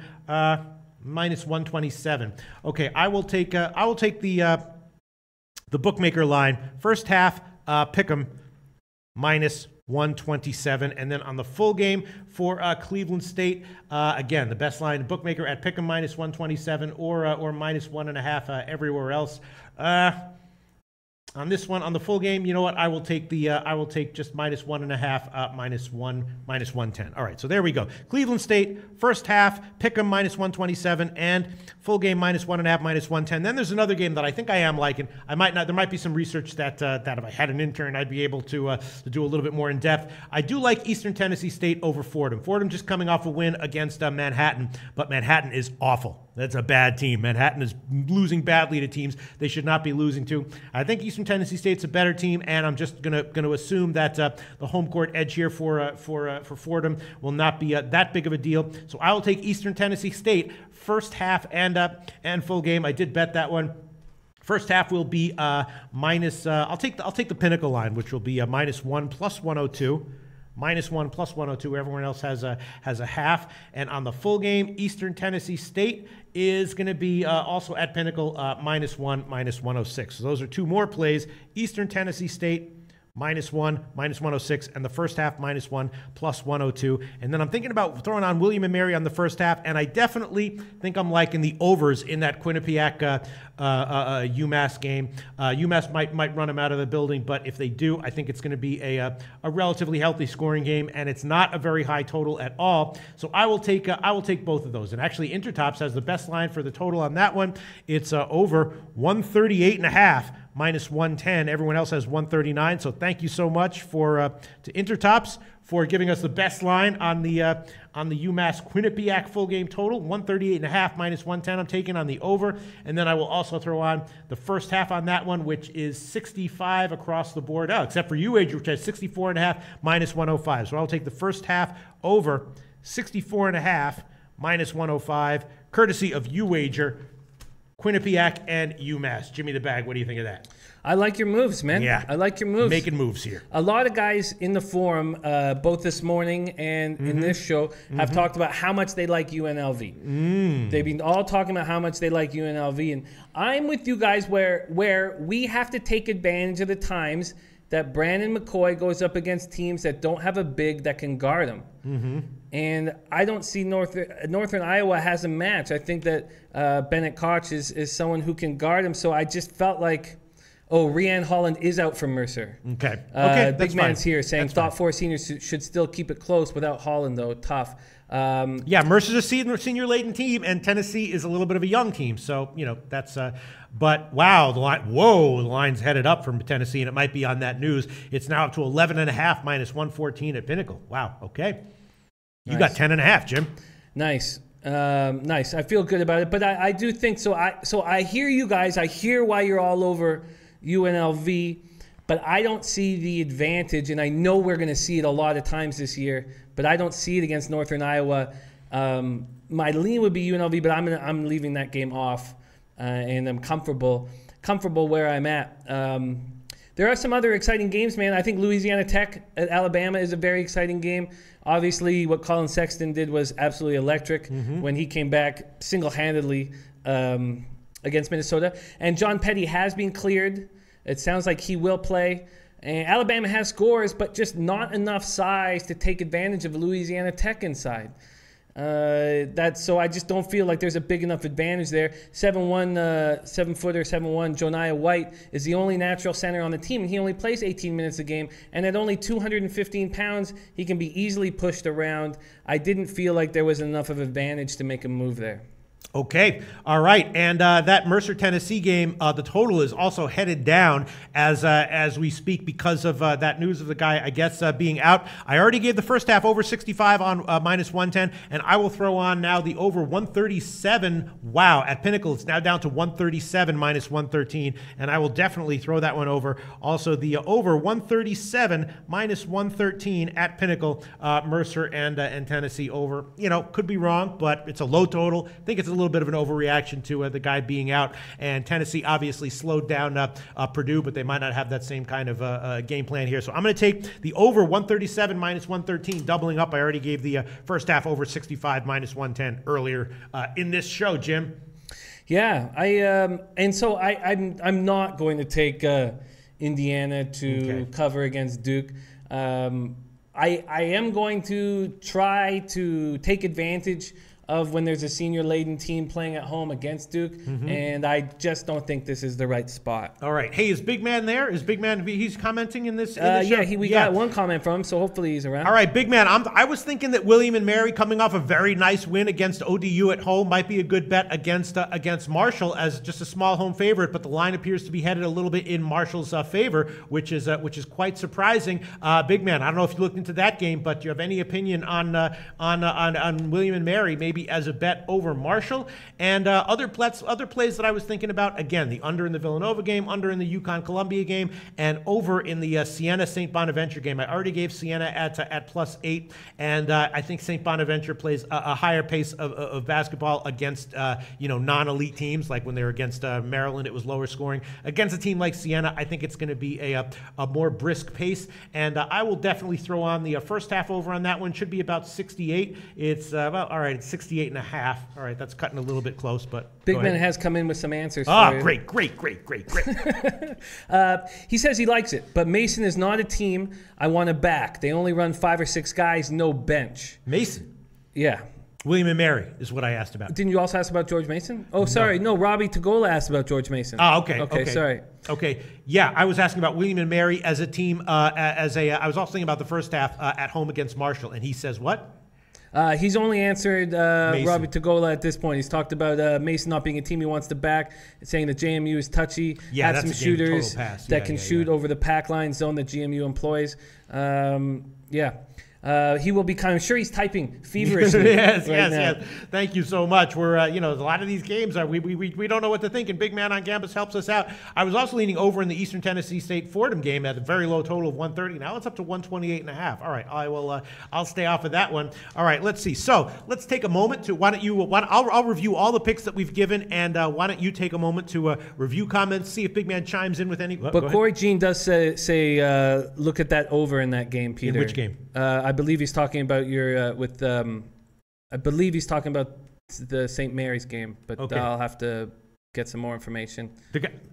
minus 127. Okay, I will take the bookmaker line. First half pick'em minus 127, and then on the full game for Cleveland State, again the best line bookmaker at pick'em minus 127 or minus 1.5 everywhere else. On this one, on the full game, you know what? I will take just minus 1.5, minus 110. All right, so there we go. Cleveland State, first half, pick 'em minus 127, and full game minus 1.5, minus 110. Then there's another game that I think I am liking. I might not. There might be some research that if I had an intern, I'd be able to do a little bit more in depth. I do like Eastern Tennessee State over Fordham. Fordham just coming off a win against Manhattan, but Manhattan is awful. That's a bad team. Manhattan is losing badly to teams they should not be losing to. I think Eastern Tennessee State's a better team, and I'm just gonna assume that the home court edge here for Fordham will not be that big of a deal. So I will take Eastern Tennessee State first half and full game. I did bet that one. First half will be minus. I'll take the Pinnacle line, which will be minus 1 plus 102. -1 plus 102. Everyone else has a half. And on the full game, Eastern Tennessee State is going to be also at Pinnacle -1 -106. So those are two more plays. Eastern Tennessee State -1 -106, and the first half -1 plus 102. And then I'm thinking about throwing on William and Mary on the first half, and I definitely think I'm liking the overs in that Quinnipiac UMass game. UMass might run them out of the building, but if they do, I think it's going to be a relatively healthy scoring game, and it's not a very high total at all. So I will take both of those. And actually, Intertops has the best line for the total on that one. It's over 138.5. -110. Everyone else has 139. So thank you so much to Intertops for giving us the best line on the UMass Quinnipiac full game total. 138.5 -110. I'm taking on the over, and then I will also throw on the first half on that one, which is 65 across the board. Oh, except for UWager, which has 64.5 -105. So I'll take the first half over 64.5 -105, courtesy of UWager. Quinnipiac and UMass. Jimmy the Bag, what do you think of that? I like your moves, man. Yeah. I like your moves. Making moves here. A lot of guys in the forum, both this morning and in this show, have talked about how much they like UNLV. They've been all talking about how much they like UNLV. And I'm with you guys where we have to take advantage of the times that Brandon McCoy goes up against teams that don't have a big that can guard him. And I don't see Northern Iowa has a match. I think that Bennett Koch is someone who can guard him. So I just felt like, Rianne Holland is out for Mercer. Okay. Big Man's here saying thought 4 seniors should still keep it close without Holland, though. Tough. Yeah, Mercer's a senior-laden team, and Tennessee is a little bit of a young team. So, that's but wow, the line's headed up from Tennessee, and it might be on that news. It's now up to 11.5 -114 at Pinnacle. Wow, okay. You got 10.5, Jim. Nice. Nice. I feel good about it, but I do think so. I hear you guys. I hear why you're all over UNLV, but I don't see the advantage, and I know we're going to see it a lot of times this year, but I don't see it against Northern Iowa. My lean would be UNLV, but I'm leaving that game off, and I'm comfortable where I'm at. There are some other exciting games, man. I think Louisiana Tech at Alabama is a very exciting game. Obviously, what Colin Sexton did was absolutely electric when he came back single-handedly against Minnesota. And John Petty has been cleared. It sounds like he will play. And Alabama has scores, but just not enough size to take advantage of Louisiana Tech inside. So I just don't feel like there's a big enough advantage there. 7'1", 7-footer, 7'1", Joniah White is the only natural center on the team, and he only plays 18 minutes a game. And at only 215 pounds, he can be easily pushed around. I didn't feel like there was enough of advantage to make a move there. Okay, all right, and that Mercer Tennessee game, the total is also headed down as we speak because of that news of the guy, I guess, being out. I already gave the first half over 65 on -110, and I will throw on now the over 137. Wow, at Pinnacle, it's now down to 137 -113, and I will definitely throw that one over. Also, the over 137 -113 at Pinnacle, Mercer and Tennessee over. Could be wrong, but it's a low total. I think it's a little bit of an overreaction to the guy being out, and Tennessee obviously slowed down Purdue, but they might not have that same kind of game plan here. So I'm going to take the over 137 -113, doubling up. I already gave the first half over 65 -110 earlier in this show, Jim. Yeah, I'm not going to take Indiana to cover against Duke. I am going to try to take advantage of when there's a senior-laden team playing at home against Duke, and I just don't think this is the right spot. All right. Hey, is Big Man there? Is Big Man, he's commenting in this show? Yeah, we got one comment from him, so hopefully he's around. All right, Big Man, I was thinking that William and Mary, coming off a very nice win against ODU at home, might be a good bet against Marshall as just a small home favorite, but the line appears to be headed a little bit in Marshall's favor, which is quite surprising. Big Man, I don't know if you looked into that game, but do you have any opinion on William and Mary maybe maybe as a bet over Marshall. And other plays that I was thinking about, again, the under in the Villanova game, under in the UConn-Columbia game, and over in the Siena-St. Bonaventure game. I already gave Siena at +8, and I think St. Bonaventure plays a higher pace of basketball against non-elite teams. Like when they were against Maryland, it was lower scoring. Against a team like Siena, I think it's going to be a more brisk pace, and I will definitely throw on the first half over on that one. Should be about 68. It's all right. It's 68.5. All right, that's cutting a little bit close, but Big Man has come in with some answers. Oh, great. He says he likes it, but Mason is not a team I want to back. They only run 5 or 6 guys, no bench. Mason. Yeah. William and Mary is what I asked about. Didn't you also ask about George Mason? Oh, sorry. No, Robbie Tagola asked about George Mason. Oh, okay. Okay, sorry. Okay. Yeah, I was asking about William and Mary as a team. I was also thinking about the first half at home against Marshall, and he says what? He's only answered Robbie Tagola at this point. He's talked about Mason not being a team he wants to back, saying that JMU is touchy, has some shooters that can shoot over the pack line zone that GMU employs. He will be I'm sure he's typing feverishly. Yes. Thank you so much. We're, a lot of these games, we don't know what to think, and Big Man on Campus helps us out. I was also leaning over in the Eastern Tennessee State Fordham game at a very low total of 130. Now it's up to 128.5. All right, I'll stay off of that one. All right, let's see. So let's take a moment to, I'll review all the picks that we've given, and why don't you take a moment to review comments, see if Big Man chimes in with any. But Corey Jean does say look at that over in that game, Peter. In which game? I believe he's talking about I believe he's talking about the St. Mary's game, but okay. I'll have to get some more information.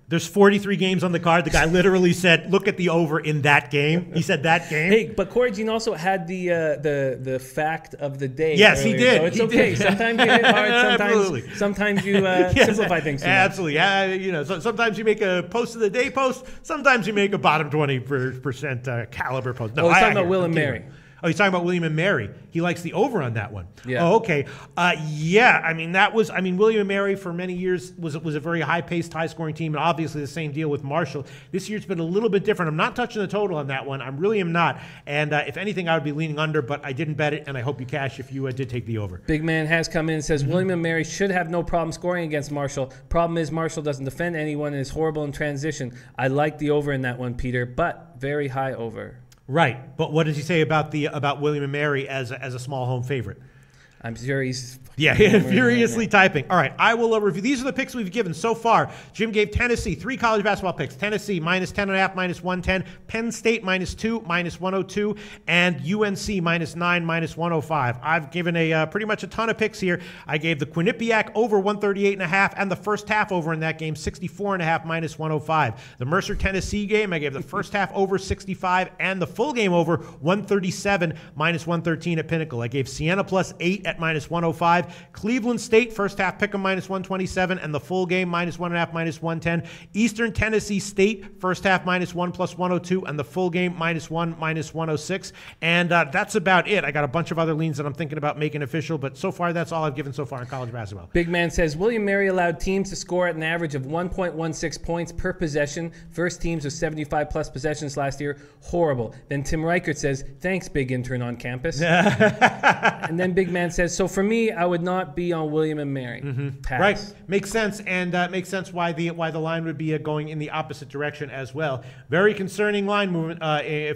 There's 43 games on the card. The guy literally said, "Look at the over in that game." He said that game. Hey, but Corey Jean also had the fact of the day. Yes, earlier, he did. So it's okay. Sometimes you hit hard. Sometimes you simplify things. Absolutely. Sometimes you make a post of the day post. Sometimes you make a bottom 20% caliber post. No, he's talking about Will and Mary. Oh, he's talking about William and Mary. He likes the over on that one. Yeah. Oh, okay. William and Mary for many years was a very high-paced, high-scoring team, and obviously the same deal with Marshall. This year's been a little bit different. I'm not touching the total on that one. I really am not. And if anything, I would be leaning under, but I didn't bet it, and I hope you cash if you did take the over. Big Man has come in and says, William and Mary should have no problem scoring against Marshall. Problem is Marshall doesn't defend anyone and is horrible in transition. I like the over in that one, Peter, but very high over. Right, but what does he say about William and Mary as a small home favorite? I'm sure he's furiously typing. All right, I will review. These are the picks we've given so far. Jim gave Tennessee 3 college basketball picks. Tennessee -10.5, -110. Penn State -2, -102, and UNC -9, -105. I've given pretty much a ton of picks here. I gave the Quinnipiac over 138.5 and the first half over in that game 64.5 -105. The Mercer Tennessee game, I gave the first half over 65 and the full game over 137 -113 at Pinnacle. I gave Siena +8 at -105. Cleveland State, first half pick 'em -127, and the full game -1.5, -110. Eastern Tennessee State, first half -1 +102, and the full game -1, -106. And that's about it. I got a bunch of other leans that I'm thinking about making official, but so far that's all I've given so far in college basketball. Big Man says, William Mary allowed teams to score at an average of 1.16 points per possession. First teams with 75-plus possessions last year. Horrible. Then Tim Reichert says, thanks, big intern on campus. And then Big Man says, so for me, I would not be on William and Mary. Pass. Right. Makes sense, and makes sense why the line would be going in the opposite direction as well. Very concerning line movement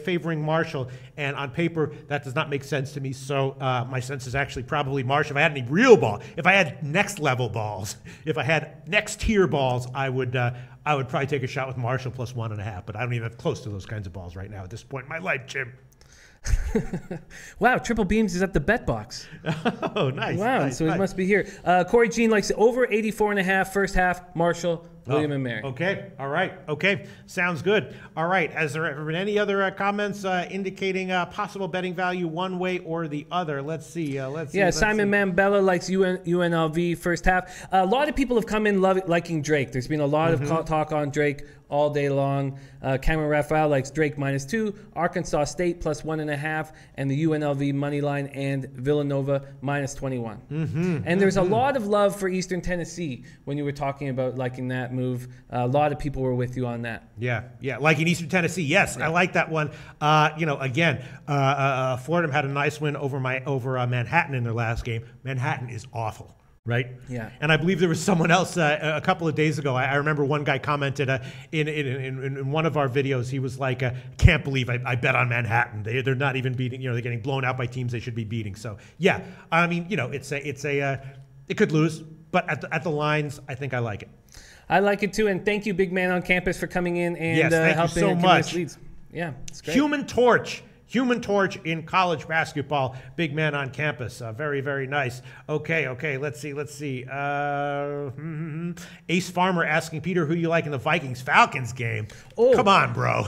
favoring Marshall, and on paper, that does not make sense to me, so my sense is actually probably Marshall. If I had any real ball, if I had next-level balls, if I had next-tier balls, I would probably take a shot with Marshall +1.5, but I don't even have close to those kinds of balls right now at this point in my life, Jim. Wow, Triple Beams is at the bet box. Oh, nice. Wow, nice, so nice. He must be here. Corey Jean likes it over 84.5 first half. Marshall, William and Mary. Okay, all right. Okay, sounds good. All right, has there been any other comments indicating possible betting value one way or the other? Let's see. Simon Mambella likes UNLV first half. A lot of people have come in liking Drake. There's been a lot of talk on Drake all day long. Cameron Raphael likes Drake -2, Arkansas State +1.5, and the UNLV money line and Villanova -21. And there's a lot of love for Eastern Tennessee when you were talking about liking that move. A lot of people were with you on that. Yeah, like in Eastern Tennessee. Yes, I like that one. Again, Fordham had a nice win over Manhattan in their last game. Manhattan is awful. Right? Yeah. And I believe there was someone else a couple of days ago. I remember one guy commented in one of our videos. He was like, "Can't believe I bet on Manhattan. They're not even beating. They're getting blown out by teams they should be beating." So yeah, I mean, it could lose, but at the lines, I think I like it. I like it too, and thank you, Big Man on Campus, for coming in and helping you so much. Leads. Yeah, it's great. Human Torch in college basketball. Big Man on campus. Very, very nice. Okay. Let's see. Ace Farmer asking Peter, who do you like in the Vikings-Falcons game? Oh, come on, bro.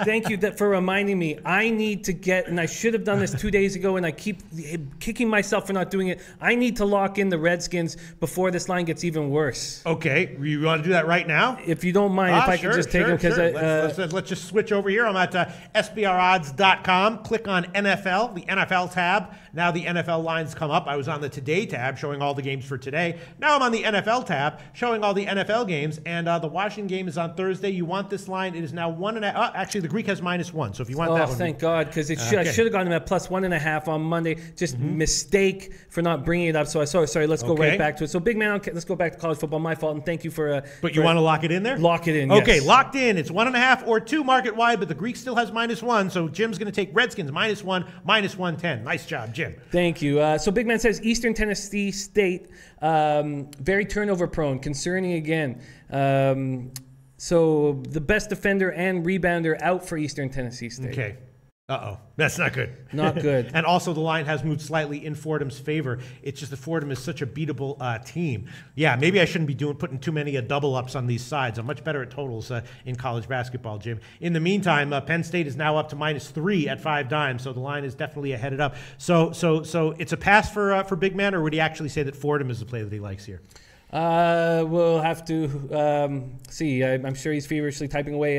Thank you for reminding me. I need to get, and I should have done this 2 days ago, and I keep kicking myself for not doing it. I need to lock in the Redskins before this line gets even worse. Okay. You want to do that right now? If you don't mind, if I could just take them. Let's just switch over here. I'm at SBRodds.com. Click on NFL, the NFL tab. Now the NFL lines come up. I was on the Today tab showing all the games for today. Now I'm on the NFL tab showing all the NFL games. And the Washington game is on Thursday. You want this line? It is now 1.5. Actually, the Greek has -1. So if you want that one. Oh, thank God, because I should have gotten them at +1.5 on Monday. Just mistake for not bringing it up. So sorry. Let's go right back to it. So Big Man, let's go back to college football. My fault, and thank you for. But you want to lock it in there? Lock it in. Okay, yes. Locked in. It's 1.5 or 2 market wide, but the Greek still has -1. So Jim's going to take Redskins -1, -110. Nice job, Jim. Thank you. So Big Man says Eastern Tennessee State, very turnover prone, concerning again. So the best defender and rebounder out for Eastern Tennessee State. Okay. That's not good. Not good. And also the line has moved slightly in Fordham's favor. It's just that Fordham is such a beatable team. Yeah, maybe I shouldn't be putting too many double ups on these sides. I'm much better at totals in college basketball, Jim. In the meantime, Penn State is now up to -3 at 5 dimes, so the line is definitely headed up. So it's a pass for Big Man, or would he actually say that Fordham is the play that he likes here? We'll have to see. I'm sure he's feverishly typing away.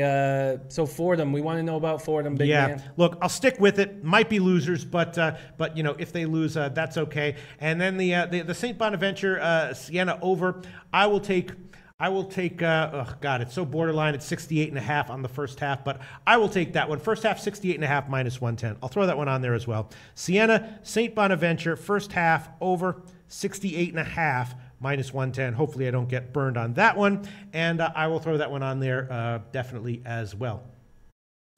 So Fordham, we want to know about Fordham, Big Man. Look, I'll stick with it. Might be losers, but if they lose, that's okay. And then the St. Bonaventure Siena over. I will take. It's so borderline. It's 68.5 on the first half, but I will take that one. First half, 68.5 -110. I'll throw that one on there as well. Siena, St. Bonaventure, first half over 68.5 -110. Hopefully I don't get burned on that one, and I will throw that one on there definitely as well.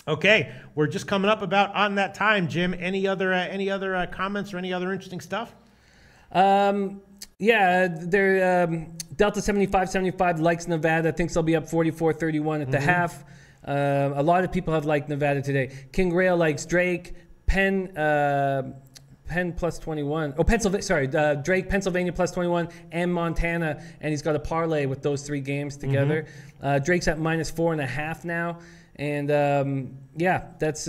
Okay, we're just coming up about on that time, Jim. Any other comments or any other interesting stuff? They're Delta 75 likes Nevada. Thinks they'll be up 44-31 at the half. A lot of people have liked Nevada today. King Rail likes Drake. Penn +21. Oh, Pennsylvania. Sorry, Drake, Pennsylvania +21, and Montana, and he's got a parlay with those 3 games together. Drake's at -4.5 now, and that's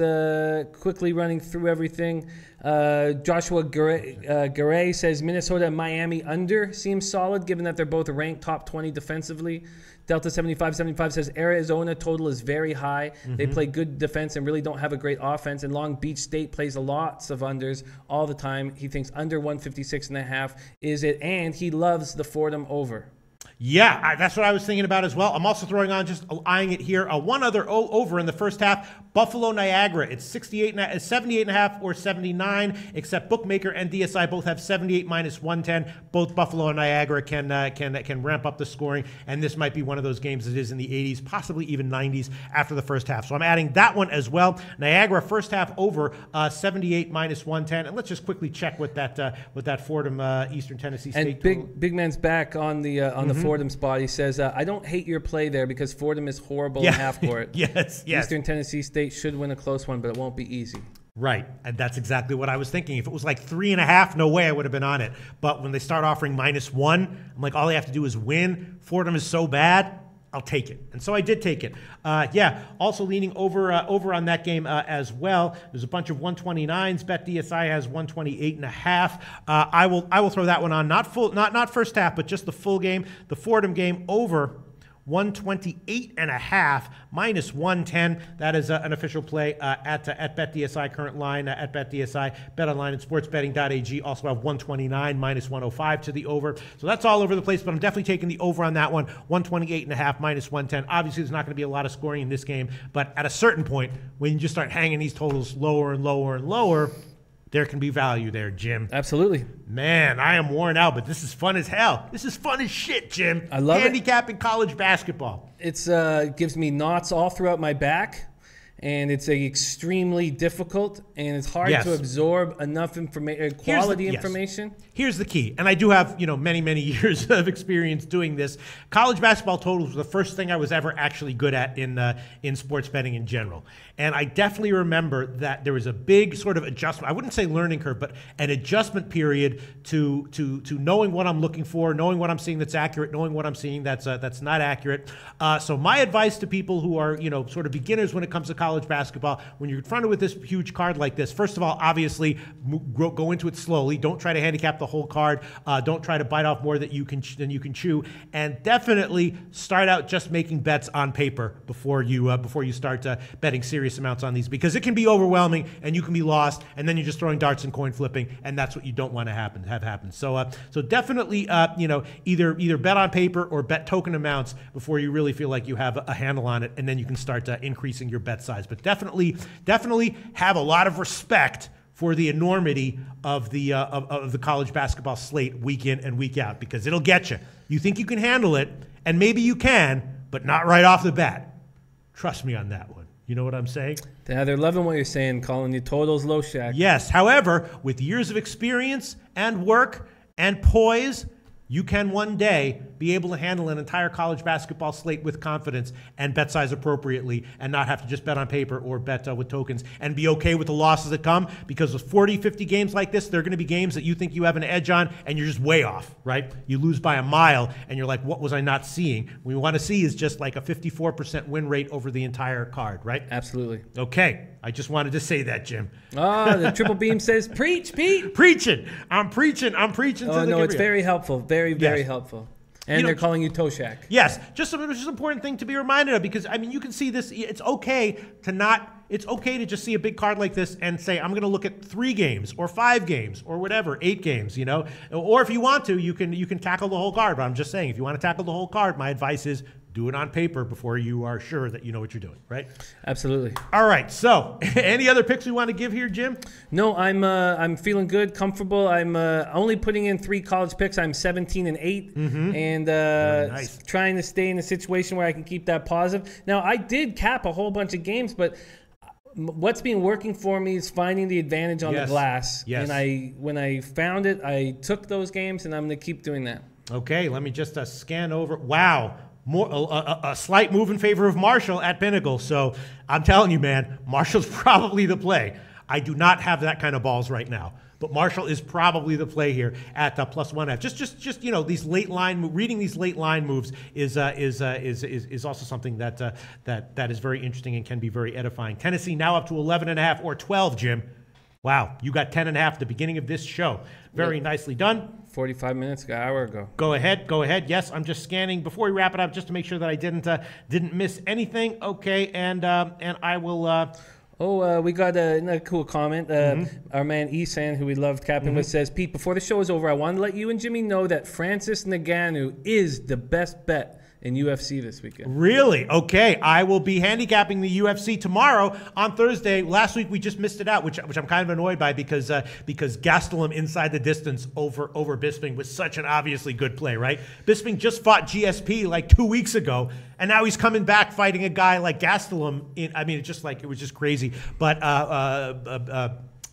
quickly running through everything. Joshua Garay says Minnesota and Miami under seems solid, given that they're both ranked top 20 defensively. Delta 75 says Arizona total is very high. They play good defense and really don't have a great offense. And Long Beach State plays lots of unders all the time. He thinks under 156.5 is it, and he loves the Fordham over. Yeah, that's what I was thinking about as well. I'm also throwing on, just eyeing it here, one other over in the first half, Buffalo Niagara. It's 78.5 or 79, except Bookmaker and DSI both have 78 -110. Both Buffalo and Niagara can ramp up the scoring, and this might be one of those games that is in the 80s, possibly even 90s after the first half. So I'm adding that one as well. Niagara first half over 78 -110, and let's just quickly check with that Fordham Eastern Tennessee State. And Big Man's back on the Fordham spot. He says, I don't hate your play there because Fordham is horrible in half court. Yes. Eastern Tennessee State should win a close one, but it won't be easy. Right, and that's exactly what I was thinking. If it was like 3.5, no way I would have been on it. But when they start offering -1, I'm like, all they have to do is win. Fordham is so bad, I'll take it. And so I did take it. Also leaning over on that game as well. There's a bunch of 129s. BetDSI has 128.5. I will throw that one on. Not first half, but just the full game. The Fordham game over 128.5 minus 110. That is an official play at BetDSI. Current line at BetDSI. BetOnline and SportsBetting.ag also have 129 minus 105 to the over. So that's all over the place, but I'm definitely taking the over on that one. 128.5 minus 110. Obviously, there's not going to be a lot of scoring in this game, but at a certain point, when you just start hanging these totals lower and lower and lower, there can be value there, Jim. Absolutely. Man, I am worn out, but this is fun as hell. This is fun as shit, Jim. I love Handicapping college basketball. It's gives me knots all throughout my back, and it's extremely difficult, and it's hard to absorb enough quality information. Here's the key, and I do have many, many years of experience doing this. College basketball totals was the first thing I was ever actually good at in sports betting in general. And I definitely remember that there was a big sort of adjustment. I wouldn't say learning curve, but an adjustment period to knowing what I'm looking for, knowing what I'm seeing that's accurate, knowing what I'm seeing that's not accurate. So my advice to people who are sort of beginners when it comes to college basketball, when you're confronted with this huge card like this, first of all, obviously go into it slowly. Don't try to handicap the whole card. Don't try to bite off more than you can chew, and definitely start out just making bets on paper before you start betting serious amounts on these, because it can be overwhelming and you can be lost, and then you're just throwing darts and coin flipping, and that's what you don't want to have happen. So definitely either bet on paper or bet token amounts before you really feel like you have a handle on it, and then you can start increasing your bet size. But definitely have a lot of respect for the enormity of the college basketball slate week in and week out, because it'll get you. You think you can handle it, and maybe you can, but not right off the bat. Trust me on that one. You know what I'm saying? Yeah, they're loving what you're saying, calling you totals Loshak. Yes. However, with years of experience and work and poise, you can one day be able to handle an entire college basketball slate with confidence and bet size appropriately, and not have to just bet on paper or bet with tokens, and be okay with the losses that come, because with 40, 50 games like this, there are going to be games that you think you have an edge on and you're just way off, right? You lose by a mile and you're like, what was I not seeing? What we want to see is just like a 54% win rate over the entire card, right? Absolutely. Okay. I just wanted to say that, Jim. The triple beam says, preach, Pete. Preaching. I'm preaching. Oh, no, it's very helpful. Very, very helpful. And they're calling you Toshak. Yes. Just an important thing to be reminded of, because, I mean, you can see this. It's okay to just see a big card like this and say, I'm going to look at 3 games or 5 games or whatever, 8 games, Or if you want to, you can tackle the whole card. But I'm just saying, if you want to tackle the whole card, my advice is do it on paper before you are sure that you know what you're doing, right? Absolutely. All right. So, any other picks we want to give here, Jim? No, I'm feeling good, comfortable. I'm only putting in 3 college picks. I'm 17-8, and nice. Trying to stay in a situation where I can keep that positive. Now, I did cap a whole bunch of games, but what's been working for me is finding the advantage on the glass. Yes. And when I found it, I took those games, and I'm going to keep doing that. Okay. Let me just scan over. Wow. A slight move in favor of Marshall at Pinnacle. So I'm telling you, man, Marshall's probably the play. I do not have that kind of balls right now, but Marshall is probably the play here at +1F. Just these late line reading these late line moves is also something that is very interesting and can be very edifying. Tennessee now up to 11.5 or 12, Jim. Wow, you got 10.5 at the beginning of this show. Very nicely done. 45 minutes, an hour ago. Go ahead. Yes, I'm just scanning before we wrap it up just to make sure that I didn't miss anything. Okay, and I will. We got another cool comment. Our man Isan, who we loved capping with, says, Pete, before the show is over, I want to let you and Jimmy know that Francis Ngannou is the best bet in UFC this weekend. Really? Okay. I will be handicapping the UFC tomorrow on Thursday. Last week we just missed it out, which I'm kind of annoyed by because Gastelum inside the distance over Bisping was such an obviously good play, right? Bisping just fought GSP like 2 weeks ago, and now he's coming back fighting a guy like Gastelum. It was just crazy. But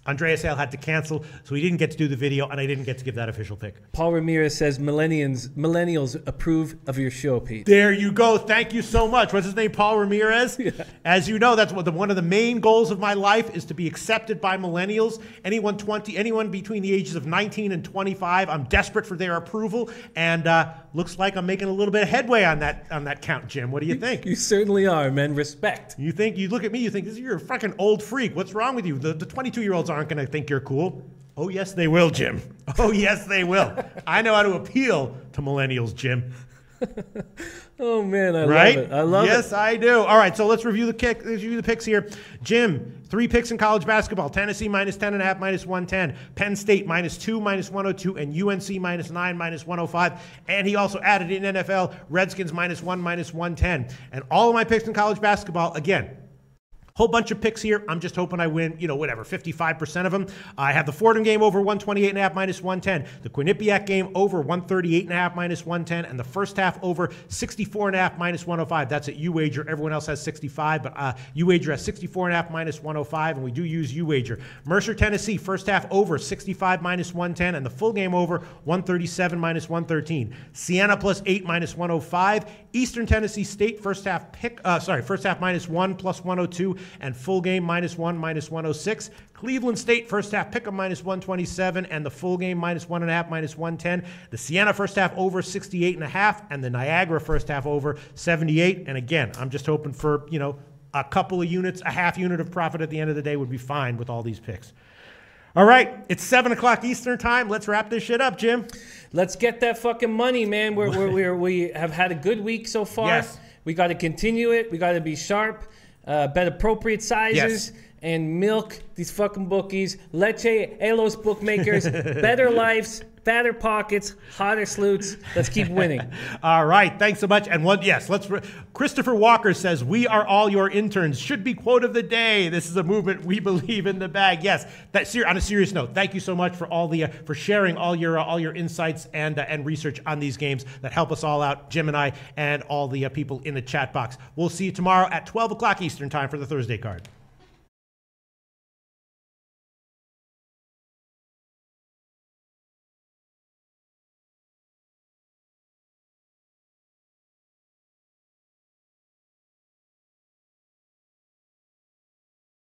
Andreas Hale had to cancel, so he didn't get to do the video, and I didn't get to give that official pick. Paul Ramirez says millennials approve of your show, Pete. There you go. Thank you so much. What's his name? Paul Ramirez? Yeah. As you know, that's one of the main goals of my life is to be accepted by millennials. Anyone between the ages of 19 and 25, I'm desperate for their approval, and looks like I'm making a little bit of headway on that count, Jim. What do you think? You certainly are, man. Respect. You look at me, you think, you're a fucking old freak. What's wrong with you? The 22-year-olds aren't going to think you're cool. Oh, yes, they will, Jim. Oh, yes, they will. I know how to appeal to millennials, Jim. Oh man, I right? love it. I love it. Yes, I do. All right, so let's review the picks here. Jim, 3 picks in college basketball. Tennessee minus 10.5, minus 110. Penn State minus 2, minus 102. And UNC minus 9, minus 105. And he also added in NFL, Redskins minus 1, minus 110. And all of my picks in college basketball, again, whole bunch of picks here. I'm just hoping I win, 55% of them. I have the Fordham game over 128.5 minus 110. The Quinnipiac game over 138.5 minus 110. And the first half over 64.5 minus 105. That's at UWager. Everyone else has 65, but UWager has 64.5 minus 105, and we do use UWager. Mercer, Tennessee, first half over 65 minus 110, and the full game over 137 minus 113. Siena plus 8 minus 105. Eastern Tennessee State, first half minus 1 plus 102. And full game minus 1, minus 106. Cleveland State first half pick 'em minus 127, and the full game minus 1.5, minus 110. The Siena first half over 68.5, and the Niagara first half over 78. And again, I'm just hoping for, a couple of units, a half unit of profit at the end of the day would be fine with all these picks. All right, it's 7 o'clock Eastern time. Let's wrap this shit up, Jim. Let's get that fucking money, man. We have had a good week so far. Yes. We got to continue it. We got to be sharp. Bet appropriate sizes and milk these fucking bookies. Leche, Elos bookmakers, better lives, fatter pockets, hotter sleuths. Let's keep winning. All right, thanks so much. And Christopher Walker says, "We are all your interns." Should be quote of the day. This is a movement we believe in the bag. Yes, on a serious note, thank you so much for for sharing all your insights and research on these games that help us all out, Jim and I, and all the people in the chat box. We'll see you tomorrow at 12 o'clock Eastern time for the Thursday card.